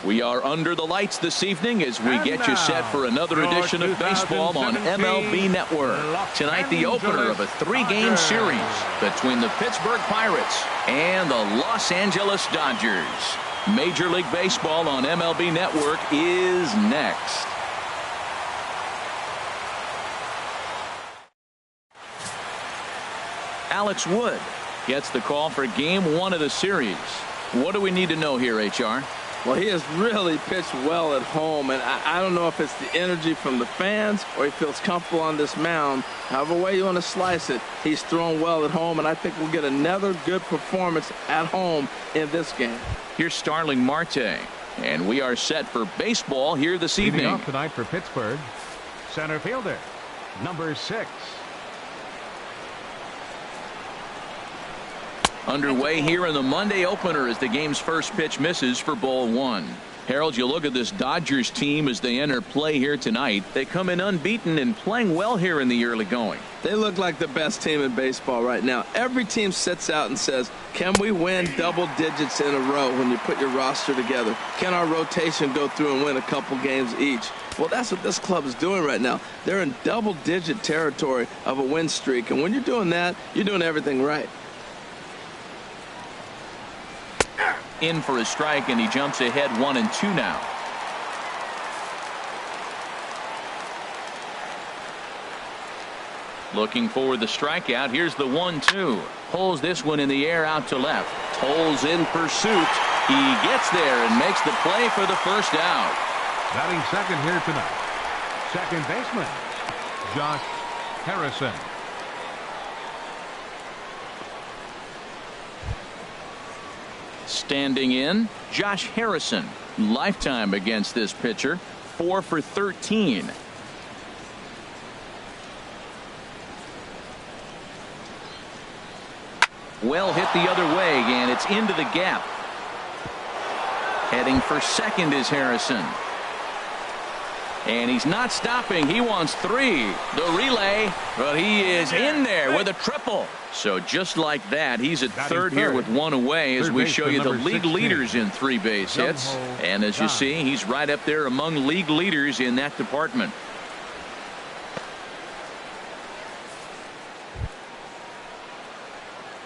We are under the lights this evening as we get you set for another edition of baseball on MLB Network. Tonight, the opener of a three-game series between the Pittsburgh Pirates and the Los Angeles Dodgers. Major League Baseball on MLB Network is next. Alex Wood gets the call for game one of the series. What do we need to know here, HR? Well, he has really pitched well at home, and I don't know if it's the energy from the fans or he feels comfortable on this mound. However way you want to slice it, he's thrown well at home, and I think we'll get another good performance at home in this game. Here's Starling Marte, and we are set for baseball here this evening. Leading off tonight for Pittsburgh, center fielder, number 6. Underway here in the Monday opener as the game's first pitch misses for ball one. Harold, you look at this Dodgers team as they enter play here tonight. They come in unbeaten and playing well here in the early going. They look like the best team in baseball right now. Every team sits out and says, can we win double digits in a row when you put your roster together? Can our rotation go through and win a couple games each? Well, that's what this club is doing right now. They're in double-digit territory of a win streak. And when you're doing that, you're doing everything right. In for a strike, and he jumps ahead 1-2 now. Looking for the strikeout. Here's the 1-2. Pulls this one in the air out to left. Tolles in pursuit. He gets there and makes the play for the first out. Batting second here tonight, second baseman Josh Harrison. Standing in, Josh Harrison. Lifetime against this pitcher, 4 for 13. Well hit the other way, and it's into the gap. Heading for second is Harrison. And he's not stopping. He wants 3. The relay, but he is in there with a triple. So just like that, he's at third here with 1 away as we show you the league leaders in 3 base hits. And as you see, he's right up there among league leaders in that department.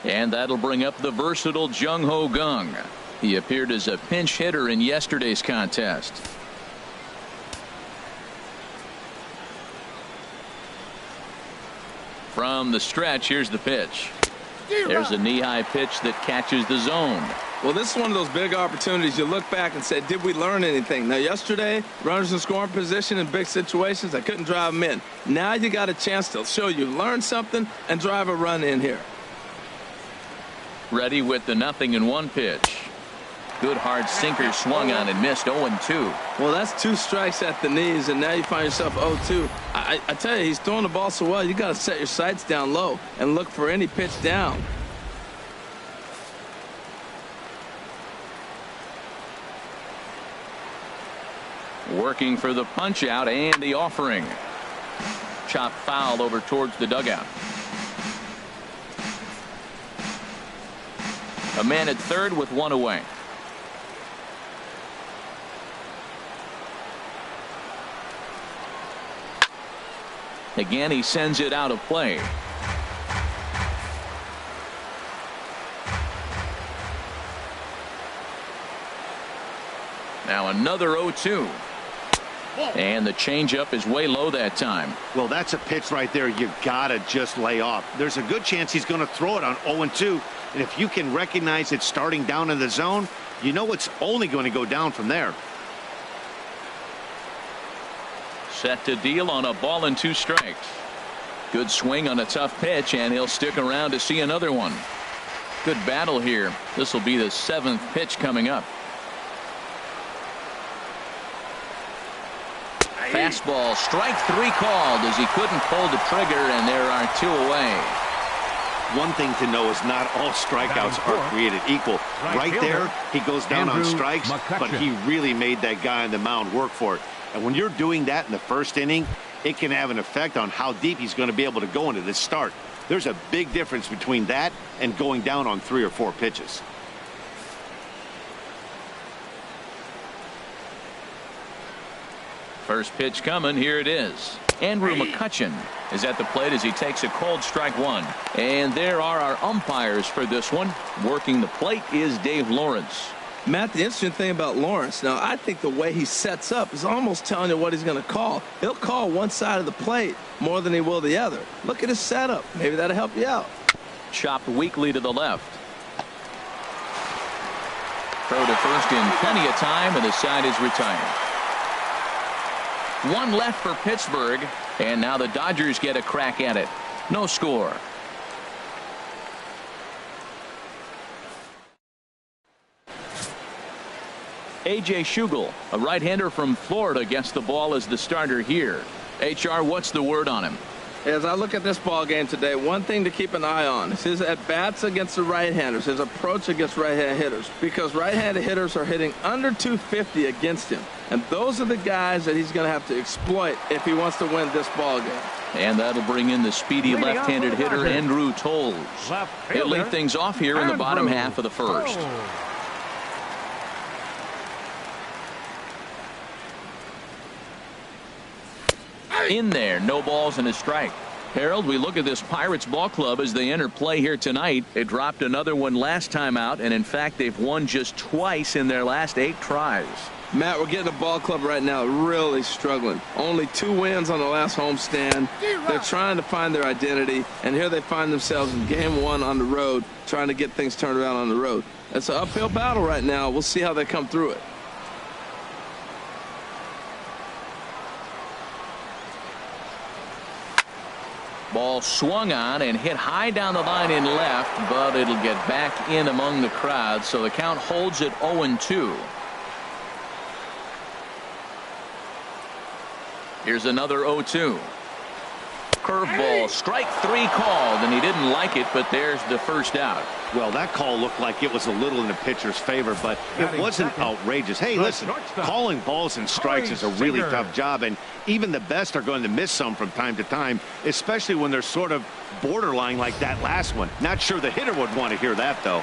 And that'll bring up the versatile Jung-Ho Kang. He appeared as a pinch hitter in yesterday's contest. From the stretch, here's the pitch. There's a knee-high pitch that catches the zone. Well, this is one of those big opportunities. You look back and say, did we learn anything? Now, yesterday, runners in scoring position in big situations, I couldn't drive them in. Now you got a chance to show you learn something and drive a run in here. Ready with the 0-1 pitch. Good hard sinker swung on and missed. 0-2. Well, that's 2 strikes at the knees, and now you find yourself 0-2. I tell you, he's throwing the ball so well, you got to set your sights down low and look for any pitch down. Working for the punch out and the offering. Chop foul over towards the dugout. A man at third with 1 away. Again, he sends it out of play. Now another 0-2. And the changeup is way low that time. Well, that's a pitch right there you gotta just lay off. There's a good chance he's going to throw it on 0-2. And if you can recognize it starting down in the zone, you know it's only going to go down from there. Set to deal on a ball and 2 strikes. Good swing on a tough pitch, and he'll stick around to see another one. Good battle here. This will be the 7th pitch coming up. Fastball, strike 3 called as he couldn't pull the trigger, and there are 2 away. One thing to know is not all strikeouts are created equal. Right there, he goes down on strikes, but he really made that guy on the mound work for it. And when you're doing that in the first inning, it can have an effect on how deep he's going to be able to go into this start. There's a big difference between that and going down on 3 or 4 pitches. First pitch coming. Here it is. Andrew McCutchen is at the plate as he takes a cold strike one. And there are our umpires for this one. Working the plate is Dave Lawrence. Matt, the interesting thing about Lawrence, now I think the way he sets up is almost telling you what he's going to call. He'll call one side of the plate more than he will the other. Look at his setup. Maybe that'll help you out. Chopped weakly to the left. Throw to first in plenty of time, and the side is retired. One left for Pittsburgh, and now the Dodgers get a crack at it. No score. A.J. Schugel, a right-hander from Florida, gets the ball as the starter here. HR, what's the word on him? As I look at this ball game today, one thing to keep an eye on is his at-bats against the right-handers, his approach against right-hand hitters, because right-handed hitters are hitting under 250 against him. And those are the guys that he's going to have to exploit if he wants to win this ball game. And that'll bring in the speedy left-handed hitter, Andrew Toles. He'll lead things off here in the bottom half of the first. In there, no balls and a strike. Harold, we look at this Pirates ball club as they enter play here tonight. They dropped another one last time out, and in fact they've won just twice in their last 8 tries. Matt, we're getting a ball club right now really struggling. Only 2 wins on the last homestand. They're trying to find their identity, and here they find themselves in game 1 on the road, trying to get things turned around on the road. It's an uphill battle right now. We'll see how they come through it. Ball swung on and hit high down the line in left, but it'll get back in among the crowd, so the count holds at 0-2. Here's another 0-2. Curveball, strike 3 called, and he didn't like it, but there's the first out. Well, that call looked like it was a little in the pitcher's favor, but it wasn't outrageous. Hey, listen, calling balls and strikes is a really tough job, and even the best are going to miss some from time to time, especially when they're sort of borderline like that last one. Not sure the hitter would want to hear that, though.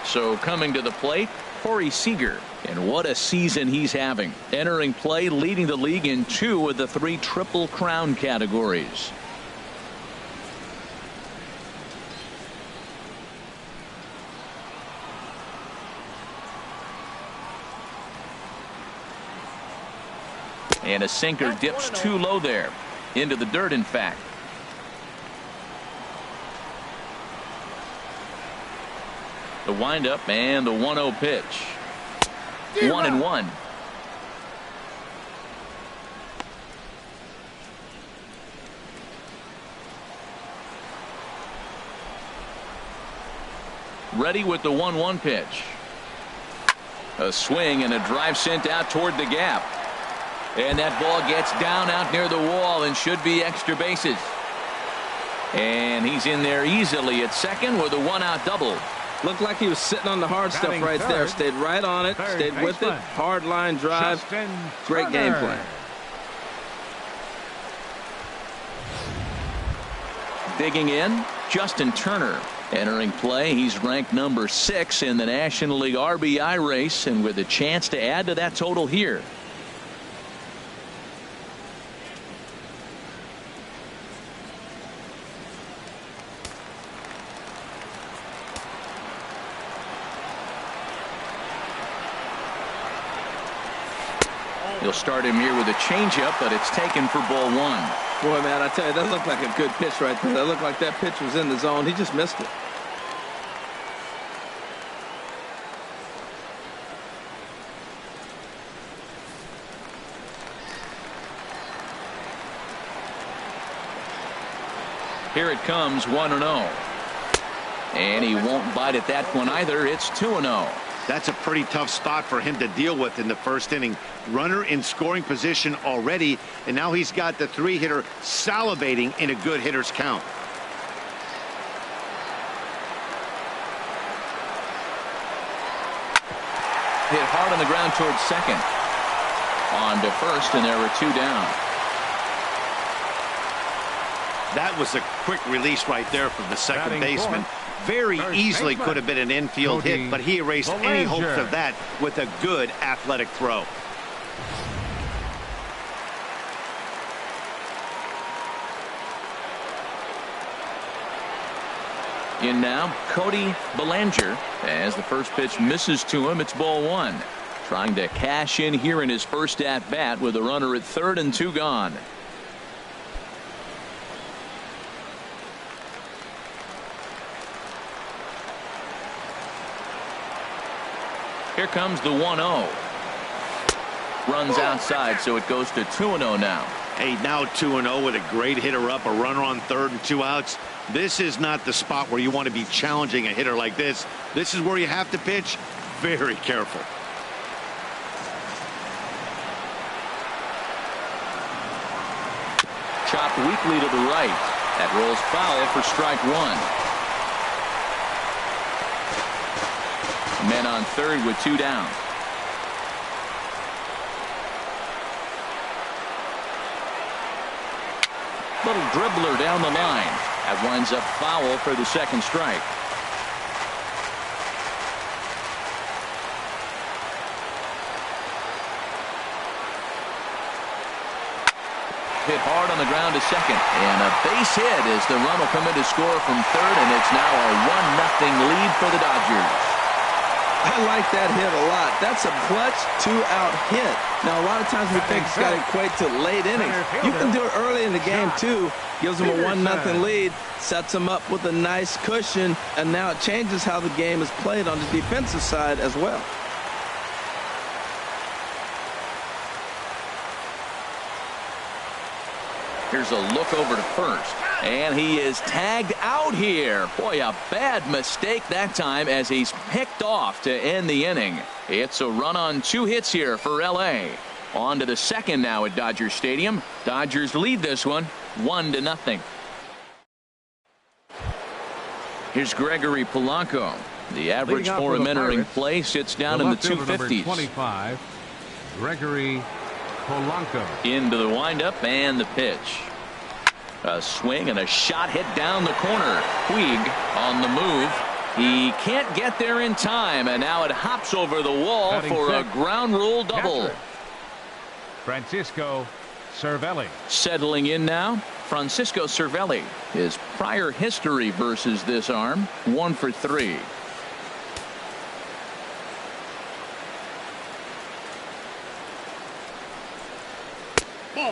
So coming to the plate, Corey Seager. And what a season he's having. Entering play, leading the league in 2 of the 3 Triple Crown categories. And a sinker dips too low there. Into the dirt, in fact. The windup and the 1-0 pitch. 1-1. Ready with the 1-1 pitch. A swing and a drive sent out toward the gap. And that ball gets down out near the wall and should be extra bases. And he's in there easily at second with a 1-out double. Looked like he was sitting on the hard stuff right there. Stayed right on it. Stayed with it. Hard line drive. Great game plan. Digging in, Justin Turner. Entering play, he's ranked number 6 in the National League RBI race, and with a chance to add to that total here. He'll start him here with a changeup, but it's taken for ball 1. Boy, man, I tell you, that looked like a good pitch right there. That looked like that pitch was in the zone. He just missed it. Here it comes, 1-0. And he won't bite at that one either. It's 2-0. That's a pretty tough spot for him to deal with in the first inning. Runner in scoring position already, and now he's got the 3-hitter salivating in a good hitter's count. Hit hard on the ground towards second. On to first, and there were 2 down. That was a quick release right there from the second baseman. Very easily could have been an infield hit, but he erased any hopes of that with a good athletic throw. In now, Cody Bellinger. As the first pitch misses to him, it's ball one. Trying to cash in here in his first at bat with a runner at third and 2 gone. Here comes the 1-0. Runs outside, so it goes to 2-0 now. Hey, now 2-0 with a great hitter up, a runner on third and 2 outs. This is not the spot where you want to be challenging a hitter like this. This is where you have to pitch very careful. Chopped weakly to the right. That rolls foul for strike one. Men on third with 2 down. Little dribbler down the line. That winds up foul for the second strike. Hit hard on the ground to second. And a base hit as the run will come in to score from third, and it's now a 1-0 lead for the Dodgers. I like that hit a lot. That's a clutch 2-out hit. Now, a lot of times we think it's got to equate to late innings. You can do it early in the game, too. Gives them a 1-0 lead, sets them up with a nice cushion, and now it changes how the game is played on the defensive side as well. Here's a look over to first. And he is tagged out here. Boy, a bad mistake that time as he's picked off to end the inning. It's a run on 2 hits here for L.A. On to the second now at Dodger Stadium. Dodgers lead this one 1-0. Here's Gregory Polanco. The average for him entering play sits down in the 250s. 25, Gregory Polanco. Into the windup and the pitch. A swing and a shot hit down the corner. Puig on the move. He can't get there in time, and now it hops over the wall for a ground rule double. Francisco Cervelli. Settling in now, Francisco Cervelli. His prior history versus this arm, 1 for 3.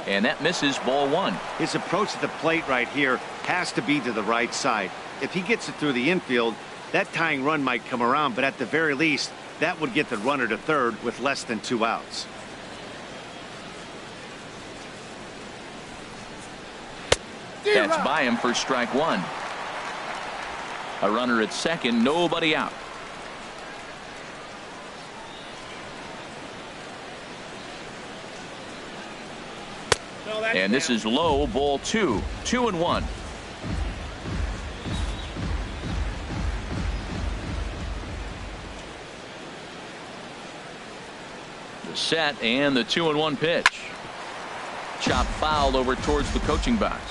And that misses, ball one. His approach to the plate right here has to be to the right side. If he gets it through the infield, that tying run might come around, but at the very least, that would get the runner to third with less than 2 outs. That's by him for strike one. A runner at second, nobody out. And this is low, ball 2. 2-1. The set and the 2-1 pitch. Chop fouled over towards the coaching box.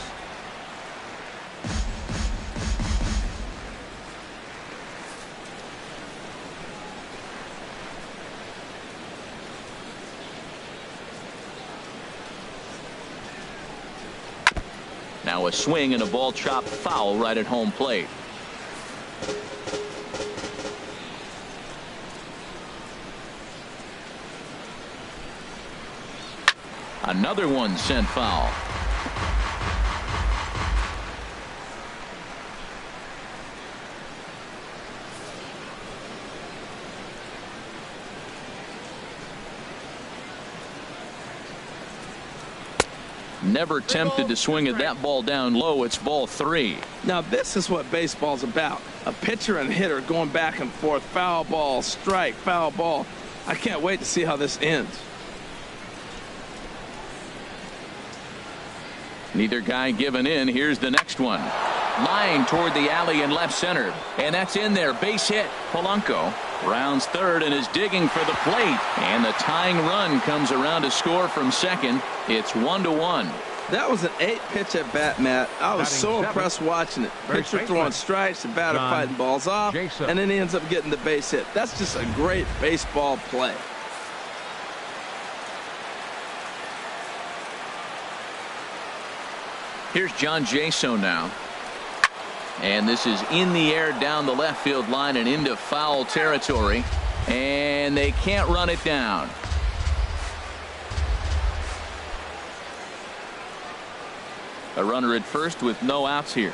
Now a swing and a ball chopped foul right at home plate. Another one sent foul. Never tempted to swing at that ball down low. It's ball 3. Now this is what baseball's about. A pitcher and hitter going back and forth. Foul ball, strike, foul ball. I can't wait to see how this ends. Neither guy giving in. Here's the next one. Line toward the alley in left center. And that's in there. Base hit. Polanco rounds third and is digging for the plate. And the tying run comes around to score from second. It's 1-1. That was an 8-pitch at bat, Matt. I was so impressed watching it. Pitcher throwing strikes, the batter fighting balls off, and then he ends up getting the base hit. That's just a great baseball play. Here's John Jaso now. And this is in the air down the left field line and into foul territory. And they can't run it down. A runner at first with no outs here.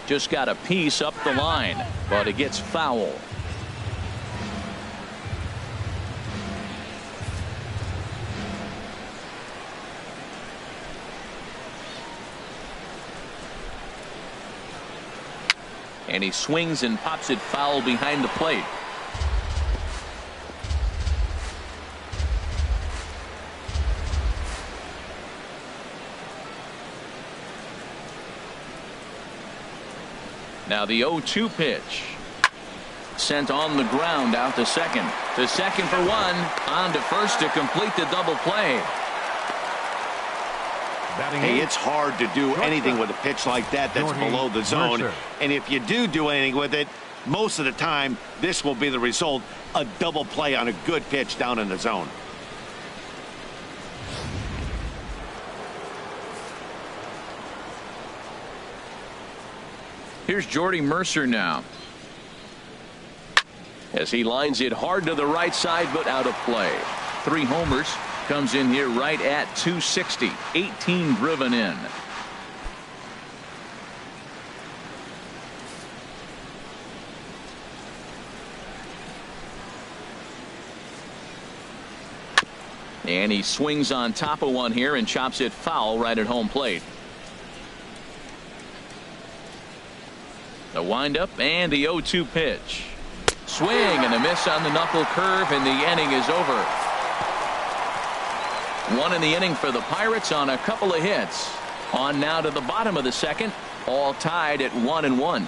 Just got a piece up the line, but it gets foul. And he swings and pops it foul behind the plate. Now the 0-2 pitch. Sent on the ground out to second. To second for one. On to first to complete the double play. Hey, it's hard to do anything with a pitch like that that's below the zone. And if you do anything with it, most of the time, this will be the result. A double play on a good pitch down in the zone. Here's Jordy Mercer now. As he lines it hard to the right side, but out of play. 3 homers. Comes in here right at 260. 18 driven in. And he swings on top of one here and chops it foul right at home plate. The windup and the 0-2 pitch. Swing and a miss on the knuckle curve, and the inning is over. 1 in the inning for the Pirates on a couple of hits. On now to the bottom of the second, all tied at 1-1.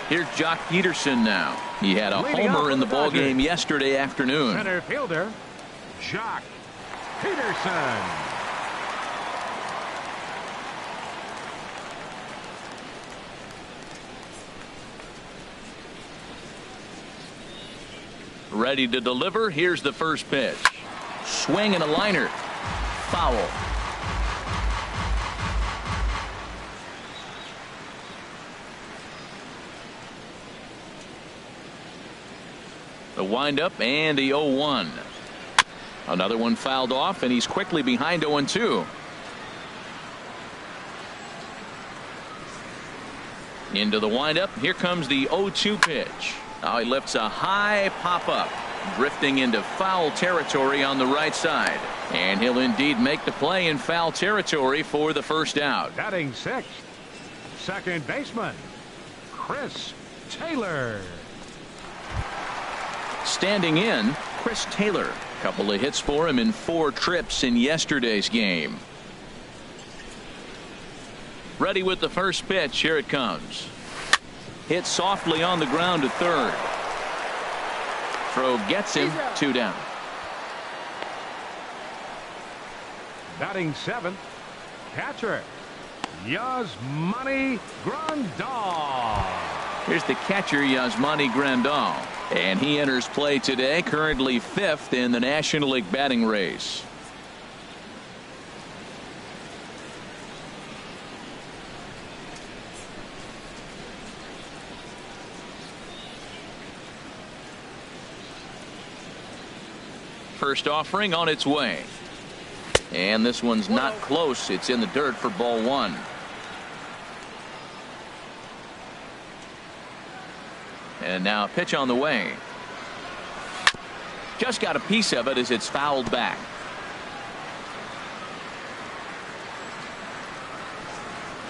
Here's Jock Peterson now. He had a homer in the ballgame yesterday afternoon. Center fielder, Jock Peterson. Ready to deliver. Here's the first pitch. Swing and a liner. Foul. The windup and the 0-1. Another one fouled off, and he's quickly behind 0-2. Into the windup. Here comes the 0-2 pitch. Now he lifts a high pop-up, drifting into foul territory on the right side. And he'll indeed make the play in foul territory for the first out. Batting sixth, second baseman, Chris Taylor. Standing in, Chris Taylor. Couple of hits for him in 4 trips in yesterday's game. Ready with the first pitch. Here it comes. Hit softly on the ground to third. Throw gets him. 2 down. Batting seventh, catcher, Yasmani Grandal. Here's the catcher, Yasmani Grandal. And he enters play today, currently 5th in the National League batting race. First offering on its way. And this one's not close. It's in the dirt for ball 1. And now a pitch on the way. Just got a piece of it as it's fouled back.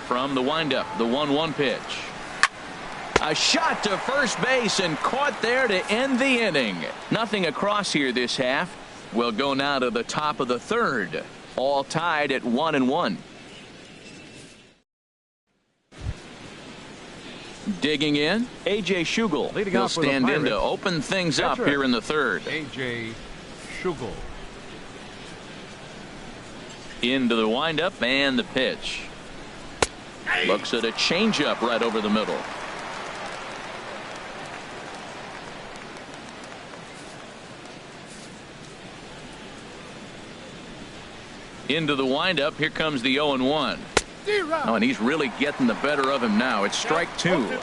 From the windup, the 1-1 pitch. A shot to first base and caught there to end the inning. Nothing across here this half. We'll go now to the top of the third. All tied at 1-1. Digging in, A.J. Shugel. He'll stand in to open things up here in the third. A.J. Shugel. Into the windup and the pitch. Looks at a changeup right over the middle. Into the windup. Here comes the 0-1. Oh, and he's really getting the better of him now. It's strike two.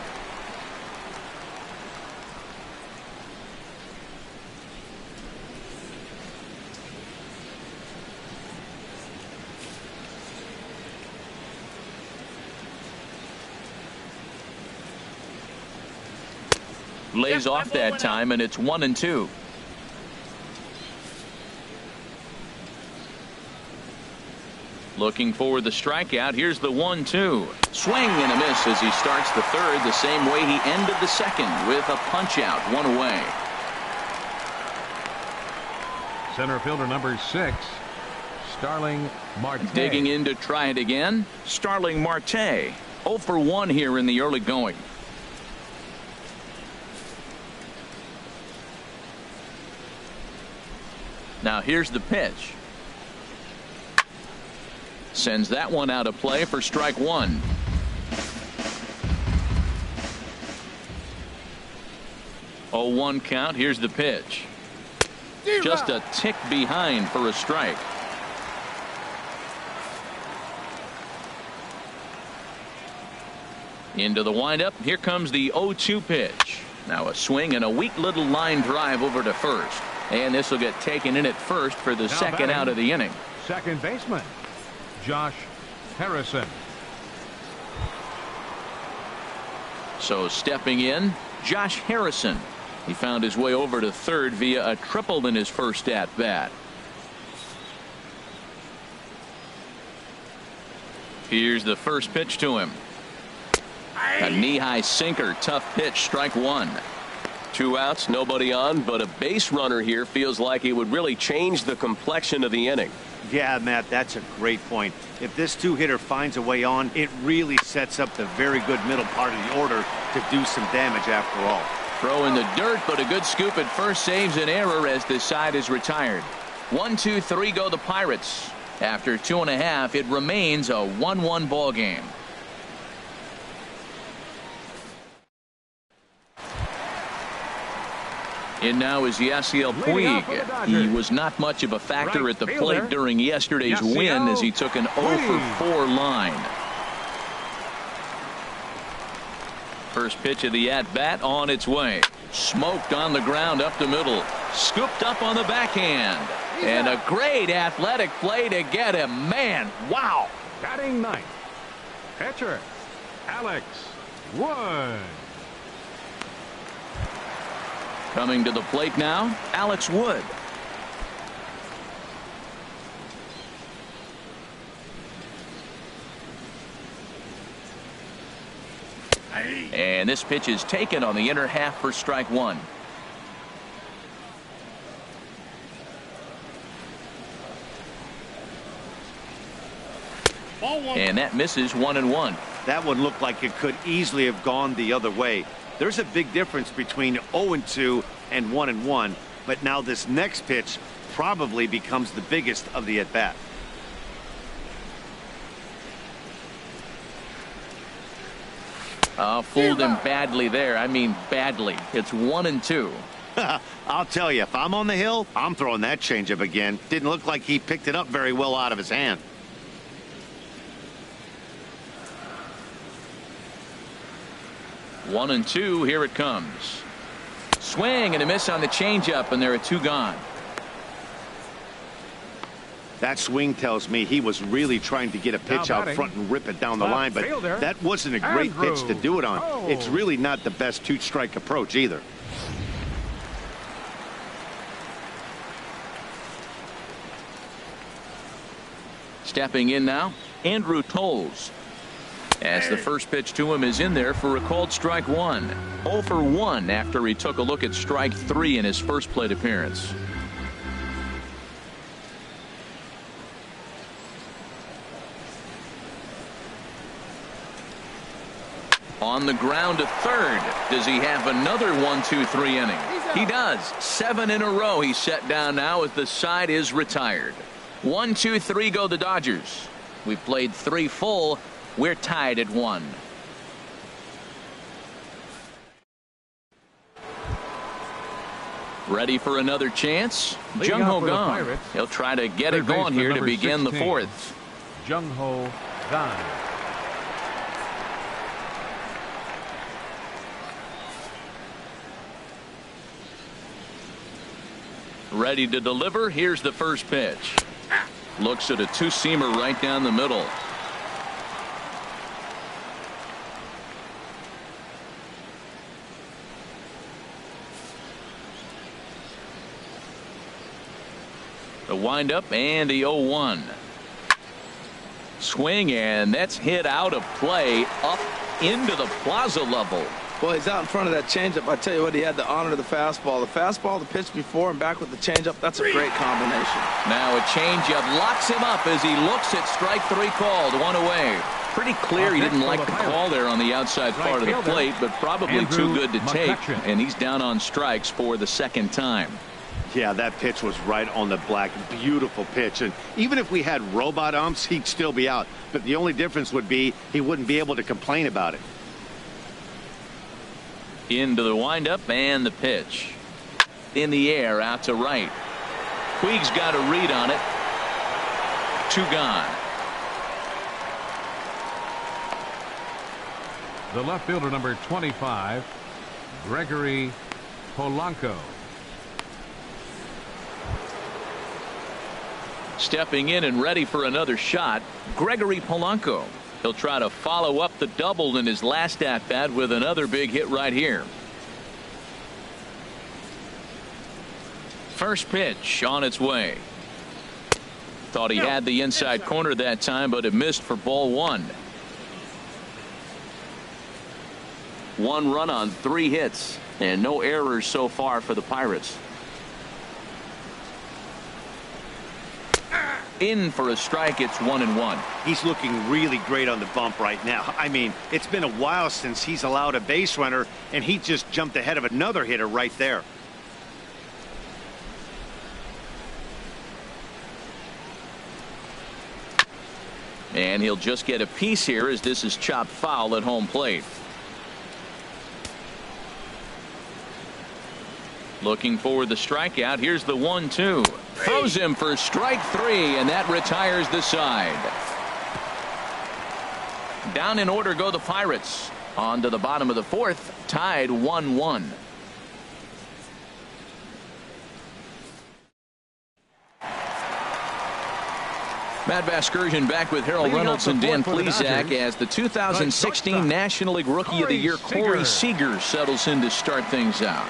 Lays off that time, and it's 1-2. Looking for the strikeout. Here's the 1-2. Swing and a miss as he starts the third the same way he ended the second, with a punch out, one away. Center fielder number 6, Starling Marte. Digging in to try it again, Starling Marte. 0 for 1 here in the early going. Now here's the pitch. Sends that one out of play for strike one. Oh, 1 count. Here's the pitch. Just a tick behind for a strike. Into the windup. Here comes the 0-2 pitch. Now a swing and a weak little line drive over to first. And this will get taken in at first for the second out of the inning. Second baseman, Josh Harrison. So stepping in, Josh Harrison. He found his way over to third via a triple in his first at bat. Here's the first pitch to him. A knee-high sinker, tough pitch, strike one. 2 outs, nobody on, but a base runner here feels like it would really change the complexion of the inning. Yeah, Matt, that's a great point. If this two-hitter finds a way on, it really sets up the very good middle part of the order to do some damage after all. Throw in the dirt, but a good scoop at first saves an error as this side is retired. 1, 2, 3 go the Pirates. After 2.5, it remains a 1-1 ball game. In now is Yasiel Puig. He was not much of a factor at the plate during yesterday's win as he took an 0 for 4 line. First pitch of the at-bat on its way. Smoked on the ground up the middle. Scooped up on the backhand. And a great athletic play to get him. Man, wow. Batting ninth, pitcher Alex Wood. Coming to the plate now, Alex Wood. And this pitch is taken on the inner half for strike one. And that misses 1-1. That one looked like it could easily have gone the other way. There's a big difference between 0-2 and 1-1, but now this next pitch probably becomes the biggest of the at-bat. Fooled him badly there. I mean badly. It's 1-2. I'll tell you, if I'm on the hill, I'm throwing that changeup again. Didn't look like he picked it up very well out of his hand. One and two. Here it comes. Swing and a miss on the changeup, and there are 2 gone. That swing tells me he was really trying to get a pitch out front and rip it down the line, but that wasn't a great pitch to do it on. It's really not the best 2-strike approach either. Stepping in now, Andrew Tolles. As the first pitch to him is in there for a called strike one. 0 for 1 after he took a look at strike 3 in his first plate appearance. On the ground to third. Does he have another 1-2-3 inning? He does. 7 in a row he's set down now as the side is retired. 1, 2, 3 go the Dodgers. We've played 3 full. We're tied at 1. Ready for another chance? Leading Jung off Ho for the Gan. Pirates, He'll try to get it third going baseman here to number begin the 16, fourth. Jung Ho Gan. Ready to deliver. Here's the first pitch. Looks at a two-seamer right down the middle. The windup and the 0-1. Swing, and that's hit out of play up into the plaza level. Well, he's out in front of that changeup. I tell you what, he had to honor the fastball. The fastball, the pitch before, and back with the changeup. That's a great combination. Now a changeup locks him up as he looks at strike three called. One away. Pretty clear he didn't like the call there on the outside part of the plate, but probably too good to take. And he's down on strikes for the second time. Yeah, that pitch was right on the black. Beautiful pitch. And even if we had robot umps, he'd still be out. But the only difference would be he wouldn't be able to complain about it. Into the windup and the pitch. In the air out to right. Puig's got a read on it. 2 gone. The left fielder number 25, Gregory Polanco. Stepping in and ready for another shot, Gregory Polanco. He'll try to follow up the double in his last at-bat with another big hit right here. First pitch on its way. Thought he had the inside corner that time, but it missed for ball 1. 1 run on 3 hits and no errors so far for the Pirates. In for a strike. It's 1-1. He's looking really great on the bump right now. I mean, it's been a while since he's allowed a base runner, and he just jumped ahead of another hitter right there. And he'll just get a piece here as this is chopped foul at home plate. Looking for the strikeout. Here's the 1-2. Throws him for strike 3, and that retires the side. Down in order go the Pirates. On to the bottom of the 4th, tied 1-1. Matt Vasgersian back with Harold Reynolds and Dan Plesac as the 2016 National League Rookie of the Year Corey Seager settles in to start things out.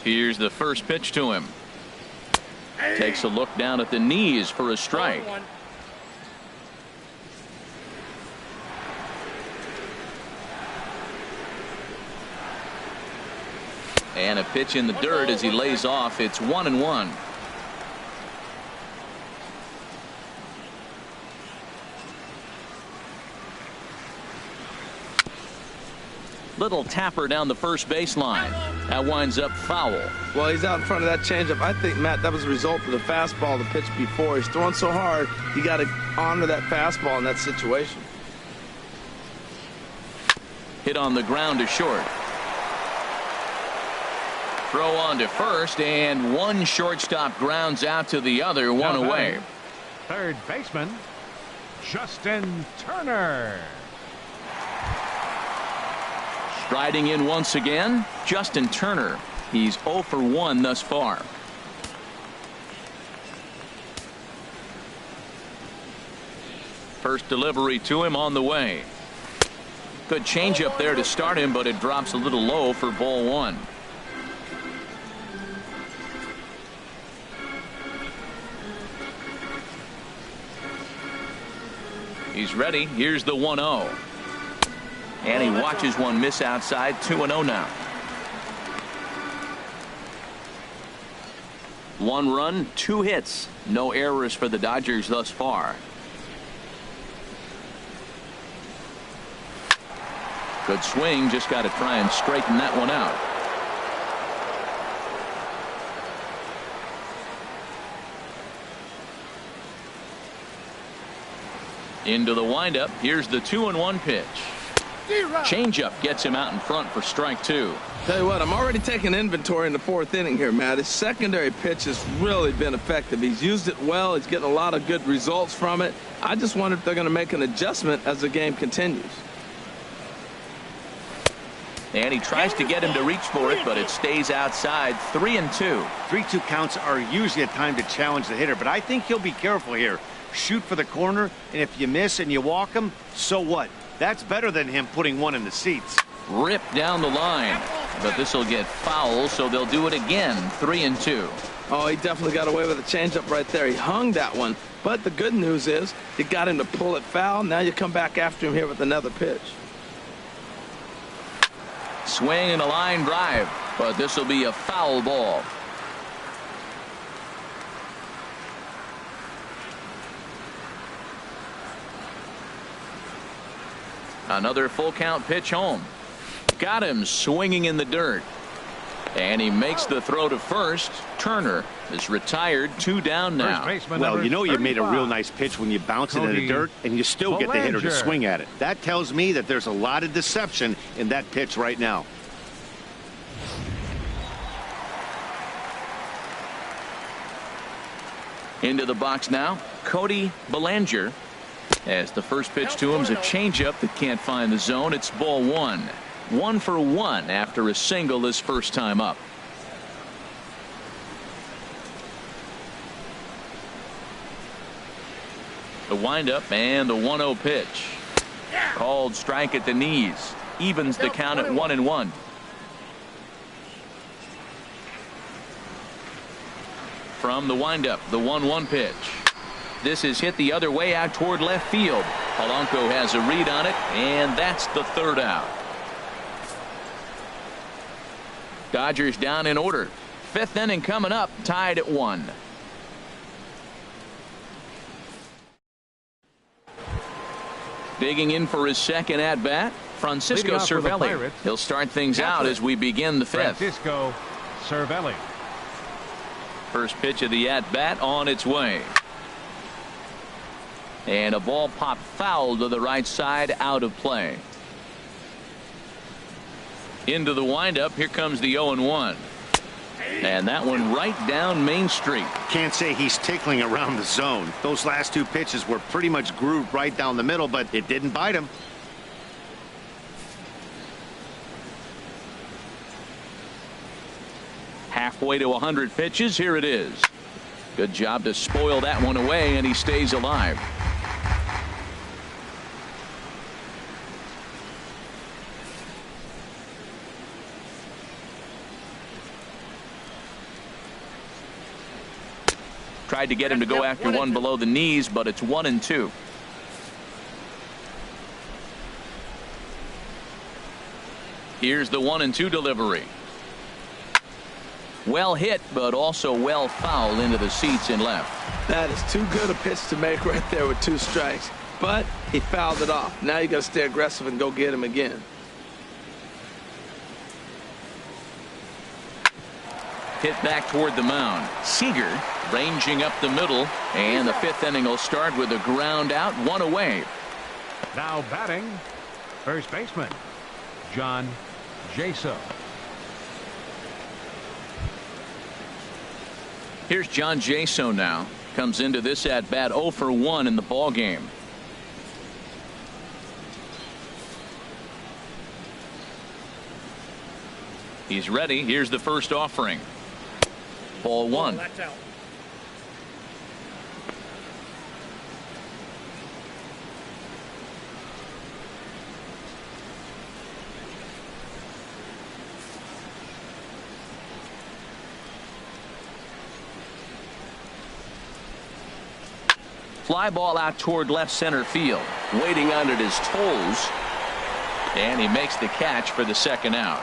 Here's the first pitch to him. Takes a look down at the knees for a strike. And a pitch in the dirt as he lays off. It's 1-1. Little tapper down the first baseline. That winds up foul. Well, he's out in front of that changeup. I think, Matt, that was a result of the fastball, the pitch before. He's throwing so hard, you got to honor that fastball in that situation. Hit on the ground to short. Throw on to first, and one shortstop grounds out to the other, one away. Third baseman, Justin Turner. Striding in once again, Justin Turner. He's 0 for 1 thus far. First delivery to him on the way. Good changeup there to start him, but it drops a little low for ball 1. He's ready. Here's the 1-0. And he watches one miss outside. 2-0 now. 1 run, 2 hits. No errors for the Dodgers thus far. Good swing. Just got to try and straighten that one out. Into the windup. Here's the 2-1 pitch. Changeup gets him out in front for strike 2. Tell you what, I'm already taking inventory in the 4th inning here, Matt. His secondary pitch has really been effective. He's used it well. He's getting a lot of good results from it. I just wonder if they're going to make an adjustment as the game continues. And he tries to get him to reach for it, but it stays outside. 3-2. 3-2 counts are usually a time to challenge the hitter, but I think he'll be careful here. Shoot for the corner, and if you miss and you walk him, so what? That's better than him putting one in the seats. Ripped down the line, but this will get foul, so they'll do it again. 3-2. Oh, he definitely got away with a changeup right there. He hung that one, but the good news is you got him to pull it foul. Now you come back after him here with another pitch. Swing and a line drive, but this will be a foul ball. Another full count pitch home. Got him swinging in the dirt. And he makes the throw to first. Turner is retired. 2 down now. Well, you know you made a real nice pitch when you bounce it in the dirt and you still get the hitter to swing at it. That tells me that there's a lot of deception in that pitch right now. Into the box now, Cody Bellinger. As the first pitch to him is a changeup that can't find the zone. It's ball 1. 1 for 1 after a single his first time up. The windup and the 1-0 pitch. Called strike at the knees. Evens the count at 1-1. From the windup, the 1-1 pitch. This is hit the other way out toward left field. Polanco has a read on it, and that's the 3rd out. Dodgers down in order. 5th inning coming up, tied at 1. Digging in for his second at bat, Francisco Cervelli. He'll start things out as we begin the 5th. Francisco Cervelli. First pitch of the at bat on its way. And a ball popped foul to the right side, out of play. Into the windup. Here comes the 0-1. And that one right down Main Street. Can't say he's tickling around the zone. Those last 2 pitches were pretty much grooved right down the middle, but it didn't bite him. Halfway to 100 pitches. Here it is. Good job to spoil that one away, and he stays alive. Tried to get him to go after one below the knees, but it's 1-2. Here's the 1-2 delivery. Well hit, but also well fouled into the seats in left. That is too good a pitch to make right there with 2 strikes. But he fouled it off. Now you got to stay aggressive and go get him again. Hit back toward the mound. Seager ranging up the middle, and the 5th inning will start with a ground out, 1 away. Now batting, first baseman John Jaso. Here's John Jaso now. Comes into this at bat 0 for 1 in the ball game. He's ready. Here's the first offering. Ball 1. That's out. Fly ball out toward left center field. Waiting on it his toes. And he makes the catch for the 2nd out.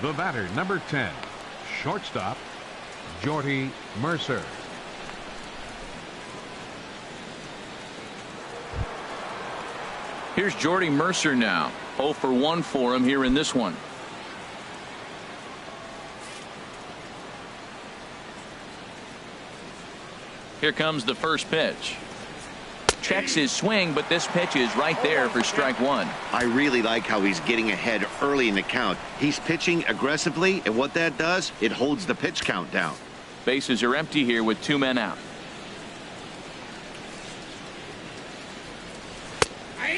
The batter, number 10, shortstop Jordy Mercer. Here's Jordy Mercer now. 0 for 1 for him here in this one. Here comes the first pitch. checks his swing, but this pitch is right there for strike one. I really like how he's getting ahead early in the count. He's pitching aggressively, and what that does, it holds the pitch count down. Bases are empty here with 2 men out.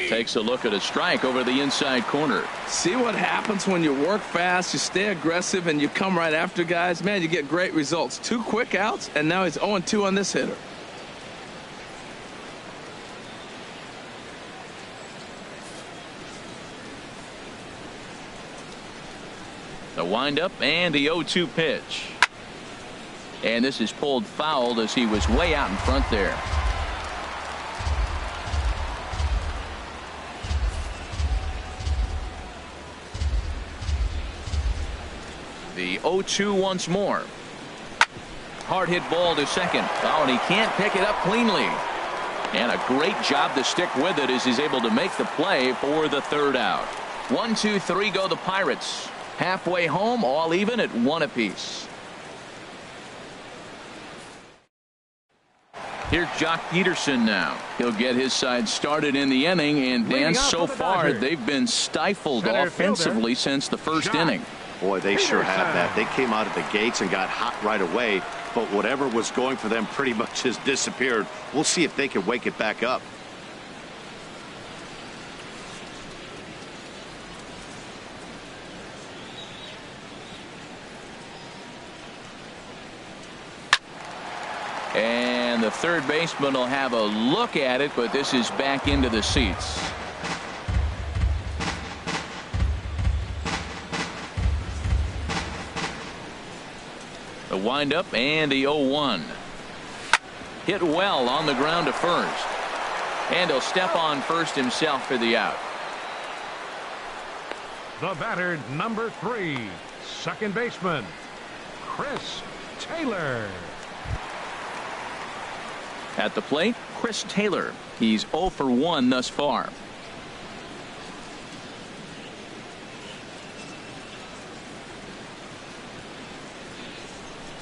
Takes a look at a strike over the inside corner. See what happens when you work fast, you stay aggressive, and you come right after guys? Man, you get great results. 2 quick outs, and now he's 0-2 on this hitter. The windup and the 0-2 pitch. And this is pulled foul as he was way out in front there. The 0-2 once more. Hard hit ball to second. Oh, and he can't pick it up cleanly. And a great job to stick with it as he's able to make the play for the 3rd out. 1, 2, 3 go the Pirates. Halfway home, all even at 1 apiece. Here's Jock Peterson now. He'll get his side started in the inning, and Dan, so far they've been stifled offensively since the first inning. Boy, they sure have that. They came out of the gates and got hot right away, but whatever was going for them pretty much has disappeared. We'll see if they can wake it back up. And the third baseman will have a look at it, but this is back into the seats. The windup and the 0-1. Hit well on the ground to first. And he'll step on first himself for the out. The batter, number 3, second baseman, Chris Taylor. At the plate, Chris Taylor. He's 0 for 1 thus far.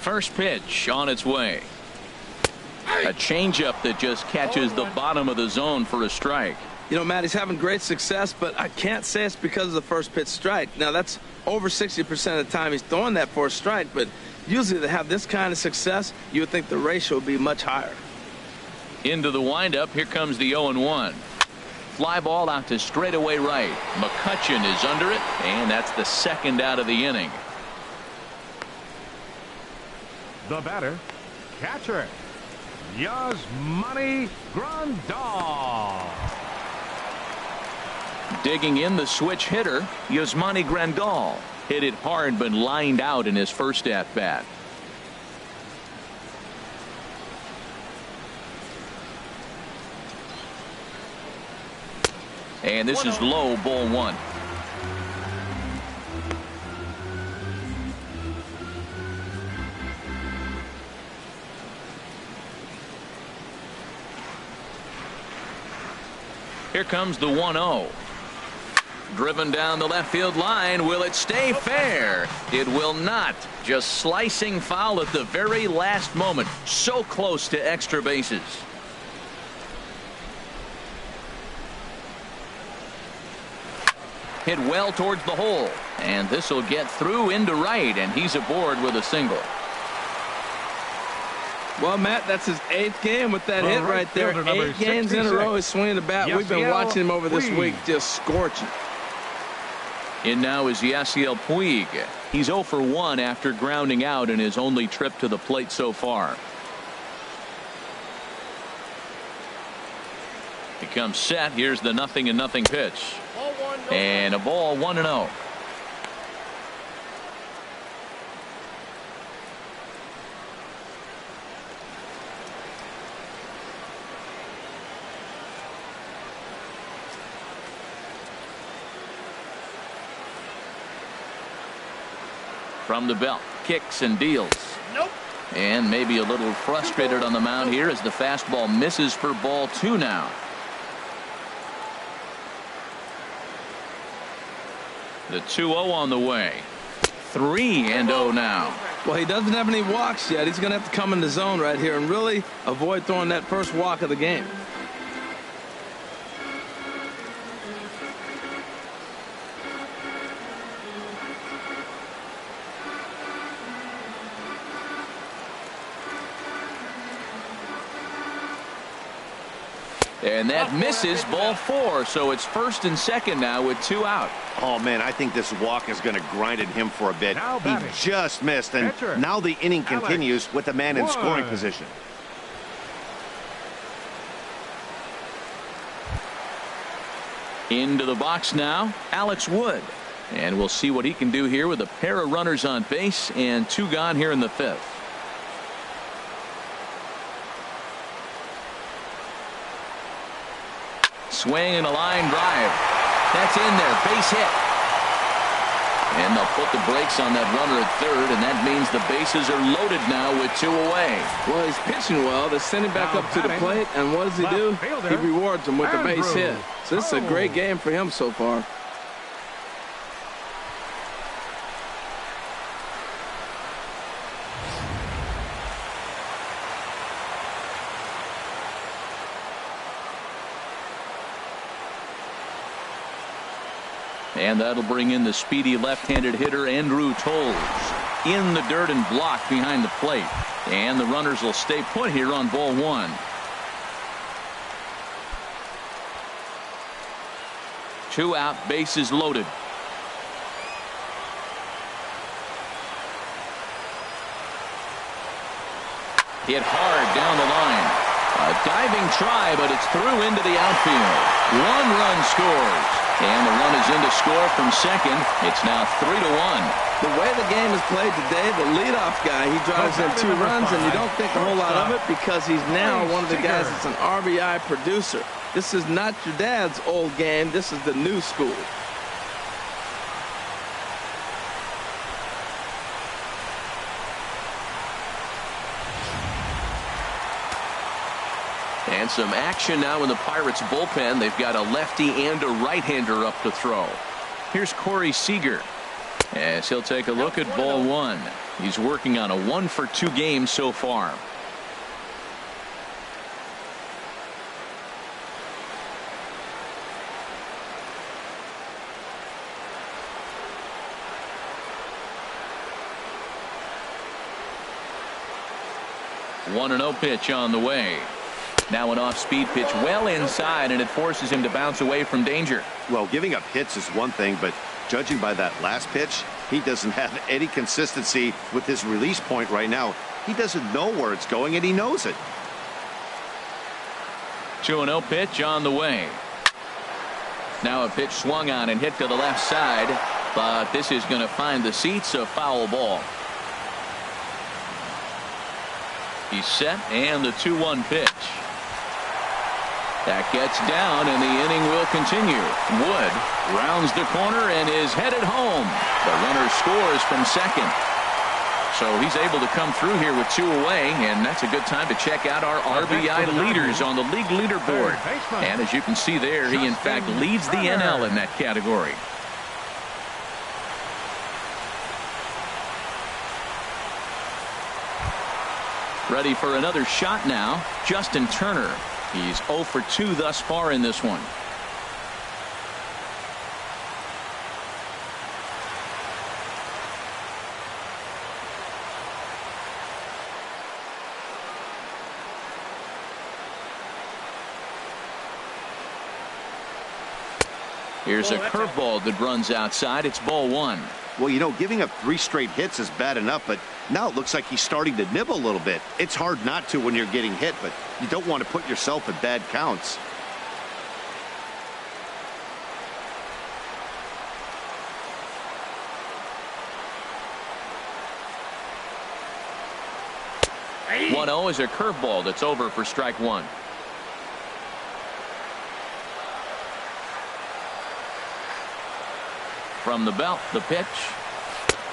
First pitch on its way. A changeup that just catches the bottom of the zone for a strike. You know, Matt, he's having great success, but I can't say it's because of the first pitch strike. Now, that's over 60% of the time he's throwing that for a strike, but usually to have this kind of success, you would think the ratio would be much higher. Into the windup. Here comes the 0-1. Fly ball out to straightaway right. McCutchen is under it, and that's the 2nd out of the inning. The batter, catcher, Yasmani Grandal. Digging in the switch hitter, Yasmani Grandal. Hit it hard but lined out in his first at bat. And this is low, ball 1. Here comes the 1-0. Driven down the left field line. Will it stay fair? It will not. Just slicing foul at the very last moment. So close to extra bases. Hit well towards the hole. And this will get through into right. And he's aboard with a single. Well, Matt, that's his 8th game with that hit right there. 8 games in a row he's swinging the bat. We've been watching him over this week just scorching. In now is Yasiel Puig. He's 0 for 1 after grounding out in his only trip to the plate so far. He comes set. Here's the 0-0 pitch. And a ball 1-0. From the belt, kicks and deals. Nope. And maybe a little frustrated on the mound here as the fastball misses for ball 2 now. The 2-0 on the way. 3-0 now. Well, he doesn't have any walks yet. He's going to have to come in the zone right here and really avoid throwing that first walk of the game. And that misses, ball 4. So it's first and second now with 2 out. Oh, man, I think this walk is going to grind at him for a bit. He just missed, and now the inning continues with the man in scoring position. Into the box now, Alex Wood. And we'll see what he can do here with a pair of runners on base and 2 gone here in the 5th. Swing and a line drive. That's in there. Base hit. And they'll put the brakes on that runner at third, and that means the bases are loaded now with 2 away. Well, he's pitching well. They send him back up to the plate, and what does he do? He rewards him with the base hit. So this is a great game for him so far. And that'll bring in the speedy left-handed hitter Andrew Tolles in the dirt and blocked behind the plate. And the runners will stay put here on ball 1. 2 out, bases loaded. Hit hard down the line. A diving try, but it's through into the outfield. 1 run scores. And the run is in to score from second. It's now 3-1. The way the game is played today, the leadoff guy, he drives in 2 runs, and you don't think a whole lot of it because he's now one of the guys that's an RBI producer. This is not your dad's old game. This is the new school. And some action now in the Pirates bullpen. They've got a lefty and a right-hander up to throw. Here's Corey Seager as he'll take a look at ball 1. He's working on a 1-for-2 game so far. One 1-0 pitch on the way. Now an off-speed pitch well inside, and it forces him to bounce away from danger. Well, giving up hits is one thing, but judging by that last pitch, he doesn't have any consistency with his release point right now. He doesn't know where it's going, and he knows it. 2-0 pitch on the way. Now a pitch swung on and hit to the left side, but this is going to find the seats, a foul ball. He's set, and the 2-1 pitch. That gets down, and the inning will continue. Wood rounds the corner and is headed home. The runner scores from second. So he's able to come through here with 2 away, and that's a good time to check out our RBI leaders on the league leaderboard. And as you can see there, he in fact leads the NL in that category. Ready for another shot now, Justin Turner. He's 0 for 2 thus far in this one. Here's a curveball that runs outside. It's ball 1. Well, you know, giving up 3 straight hits is bad enough, but now it looks like he's starting to nibble a little bit. It's hard not to when you're getting hit, but you don't want to put yourself in bad counts. Hey. 1-0 is a curveball that's over for strike 1. From the belt, the pitch.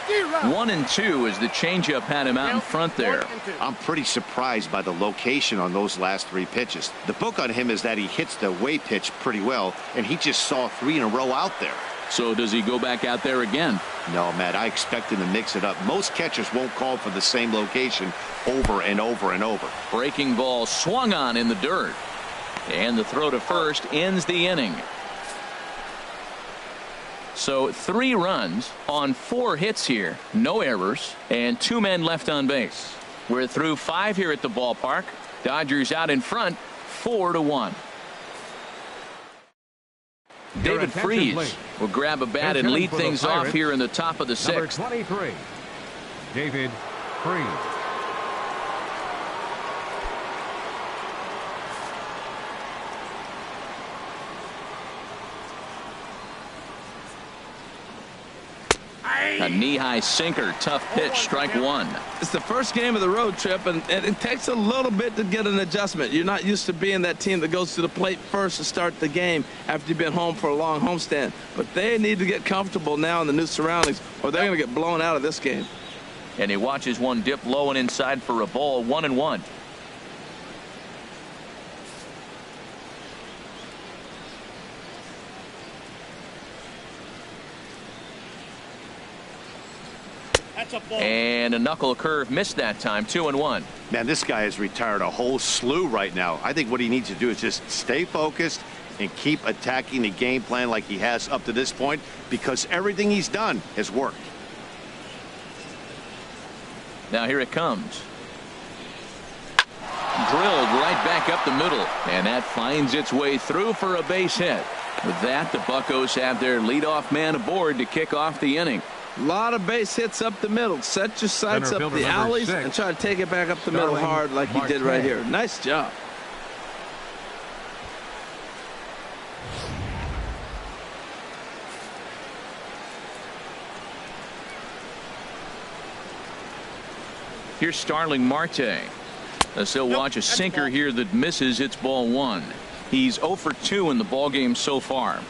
1-2 as the changeup had him out in front there. I'm pretty surprised by the location on those last 3 pitches. The book on him is that he hits the away pitch pretty well, and he just saw 3 in a row out there. So does he go back out there again? No, Matt, I expect him to mix it up. Most catchers won't call for the same location over and over and over. Breaking ball swung on in the dirt. And the throw to first ends the inning. So 3 runs on 4 hits here, no errors, and 2 men left on base. We're through 5 here at the ballpark. Dodgers out in front, 4-1. David Freese will grab a bat and lead things off here in the top of the sixth. Number 23, David Freese. A knee-high sinker, tough pitch, strike one. It's the first game of the road trip, and it takes a little bit to get an adjustment. You're not used to being that team that goes to the plate first to start the game after you've been home for a long homestand. But they need to get comfortable now in the new surroundings, or they're going to get blown out of this game. And he watches one dip low and inside for a ball, 1-1. And a knuckle curve missed that time, 2-1. Man, this guy has retired a whole slew right now. I think what he needs to do is just stay focused and keep attacking the game plan like he has up to this point, because everything he's done has worked. Now here it comes. Drilled right back up the middle, and that finds its way through for a base hit. With that, the Buccos have their leadoff man aboard to kick off the inning. A lot of base hits up the middle. Set your sights up the alleys and try to take it back up the middle hard like he did right here. Nice job. Here's Starling Marte. As he'll watch a sinker here that misses. It's ball one. He's 0 for 2 in the ballgame so far.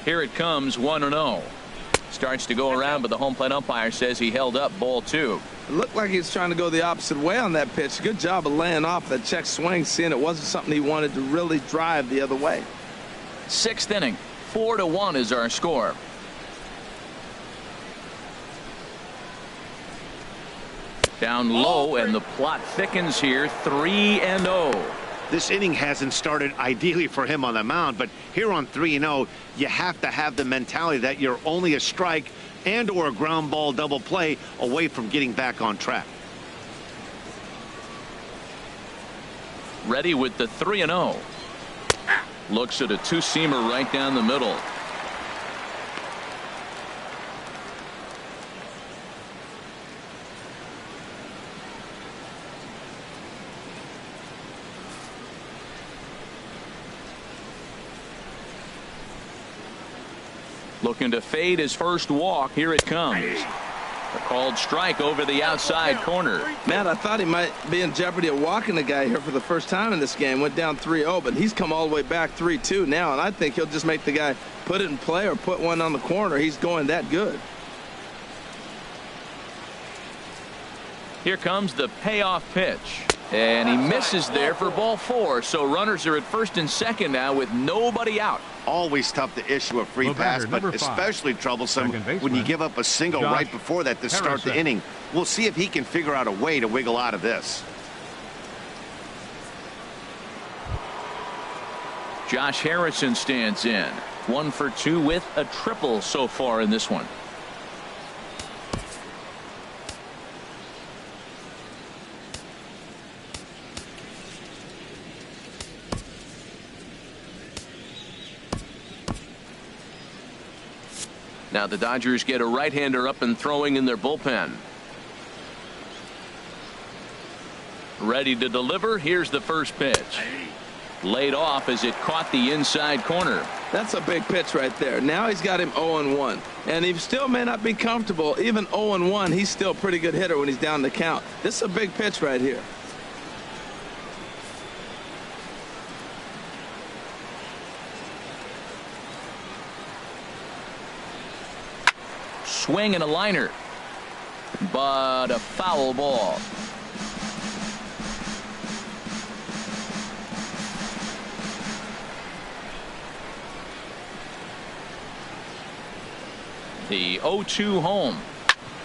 Here it comes, 1-0. Starts to go around, but the home plate umpire says he held up, ball two. It looked like he was trying to go the opposite way on that pitch. Good job of laying off that check swing, seeing it wasn't something he wanted to really drive the other way. Sixth inning, 4-1 is our score. Down low, and the plot thickens here, 3-0. This inning hasn't started ideally for him on the mound, but here on 3-0, you have to have the mentality that you're only a strike and or a ground ball double play away from getting back on track. Ready with the 3-0. Looks at a two-seamer right down the middle. Looking to fade his first walk. Here it comes. A called strike over the outside corner. Man, I thought he might be in jeopardy of walking the guy here for the first time in this game. Went down 3-0, but he's come all the way back 3-2 now, and I think he'll just make the guy put it in play or put one on the corner. He's going that good. Here comes the payoff pitch. And he misses there for ball four. So runners are at first and second now with nobody out. Always tough to issue a free pass, but especially troublesome when you give up a single right before that to start the inning. We'll see if he can figure out a way to wiggle out of this. Josh Harrison stands in. 1 for 2 with a triple so far in this one. Now the Dodgers get a right-hander up and throwing in their bullpen. Ready to deliver. Here's the first pitch. Laid off as it caught the inside corner. That's a big pitch right there. Now he's got him 0-1. And he still may not be comfortable. Even 0-1, he's still a pretty good hitter when he's down the count. This is a big pitch right here. Swing and a liner, but a foul ball. The 0-2 home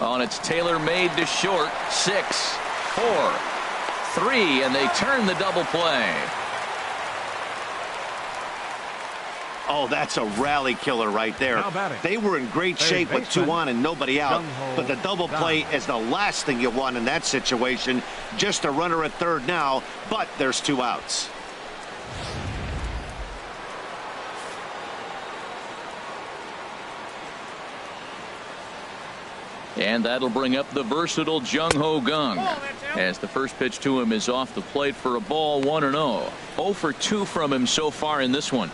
on its tailor-made to short. 6, 4, 3, and they turn the double play. Oh, that's a rally killer right there. They were in great shape with 2 on and nobody out. But the double play is the last thing you want in that situation. Just a runner at third now, but there's 2 outs. And that'll bring up the versatile Jung-Ho Kang, as the first pitch to him is off the plate for a ball, 1-0. 0 for 2 from him so far in this one.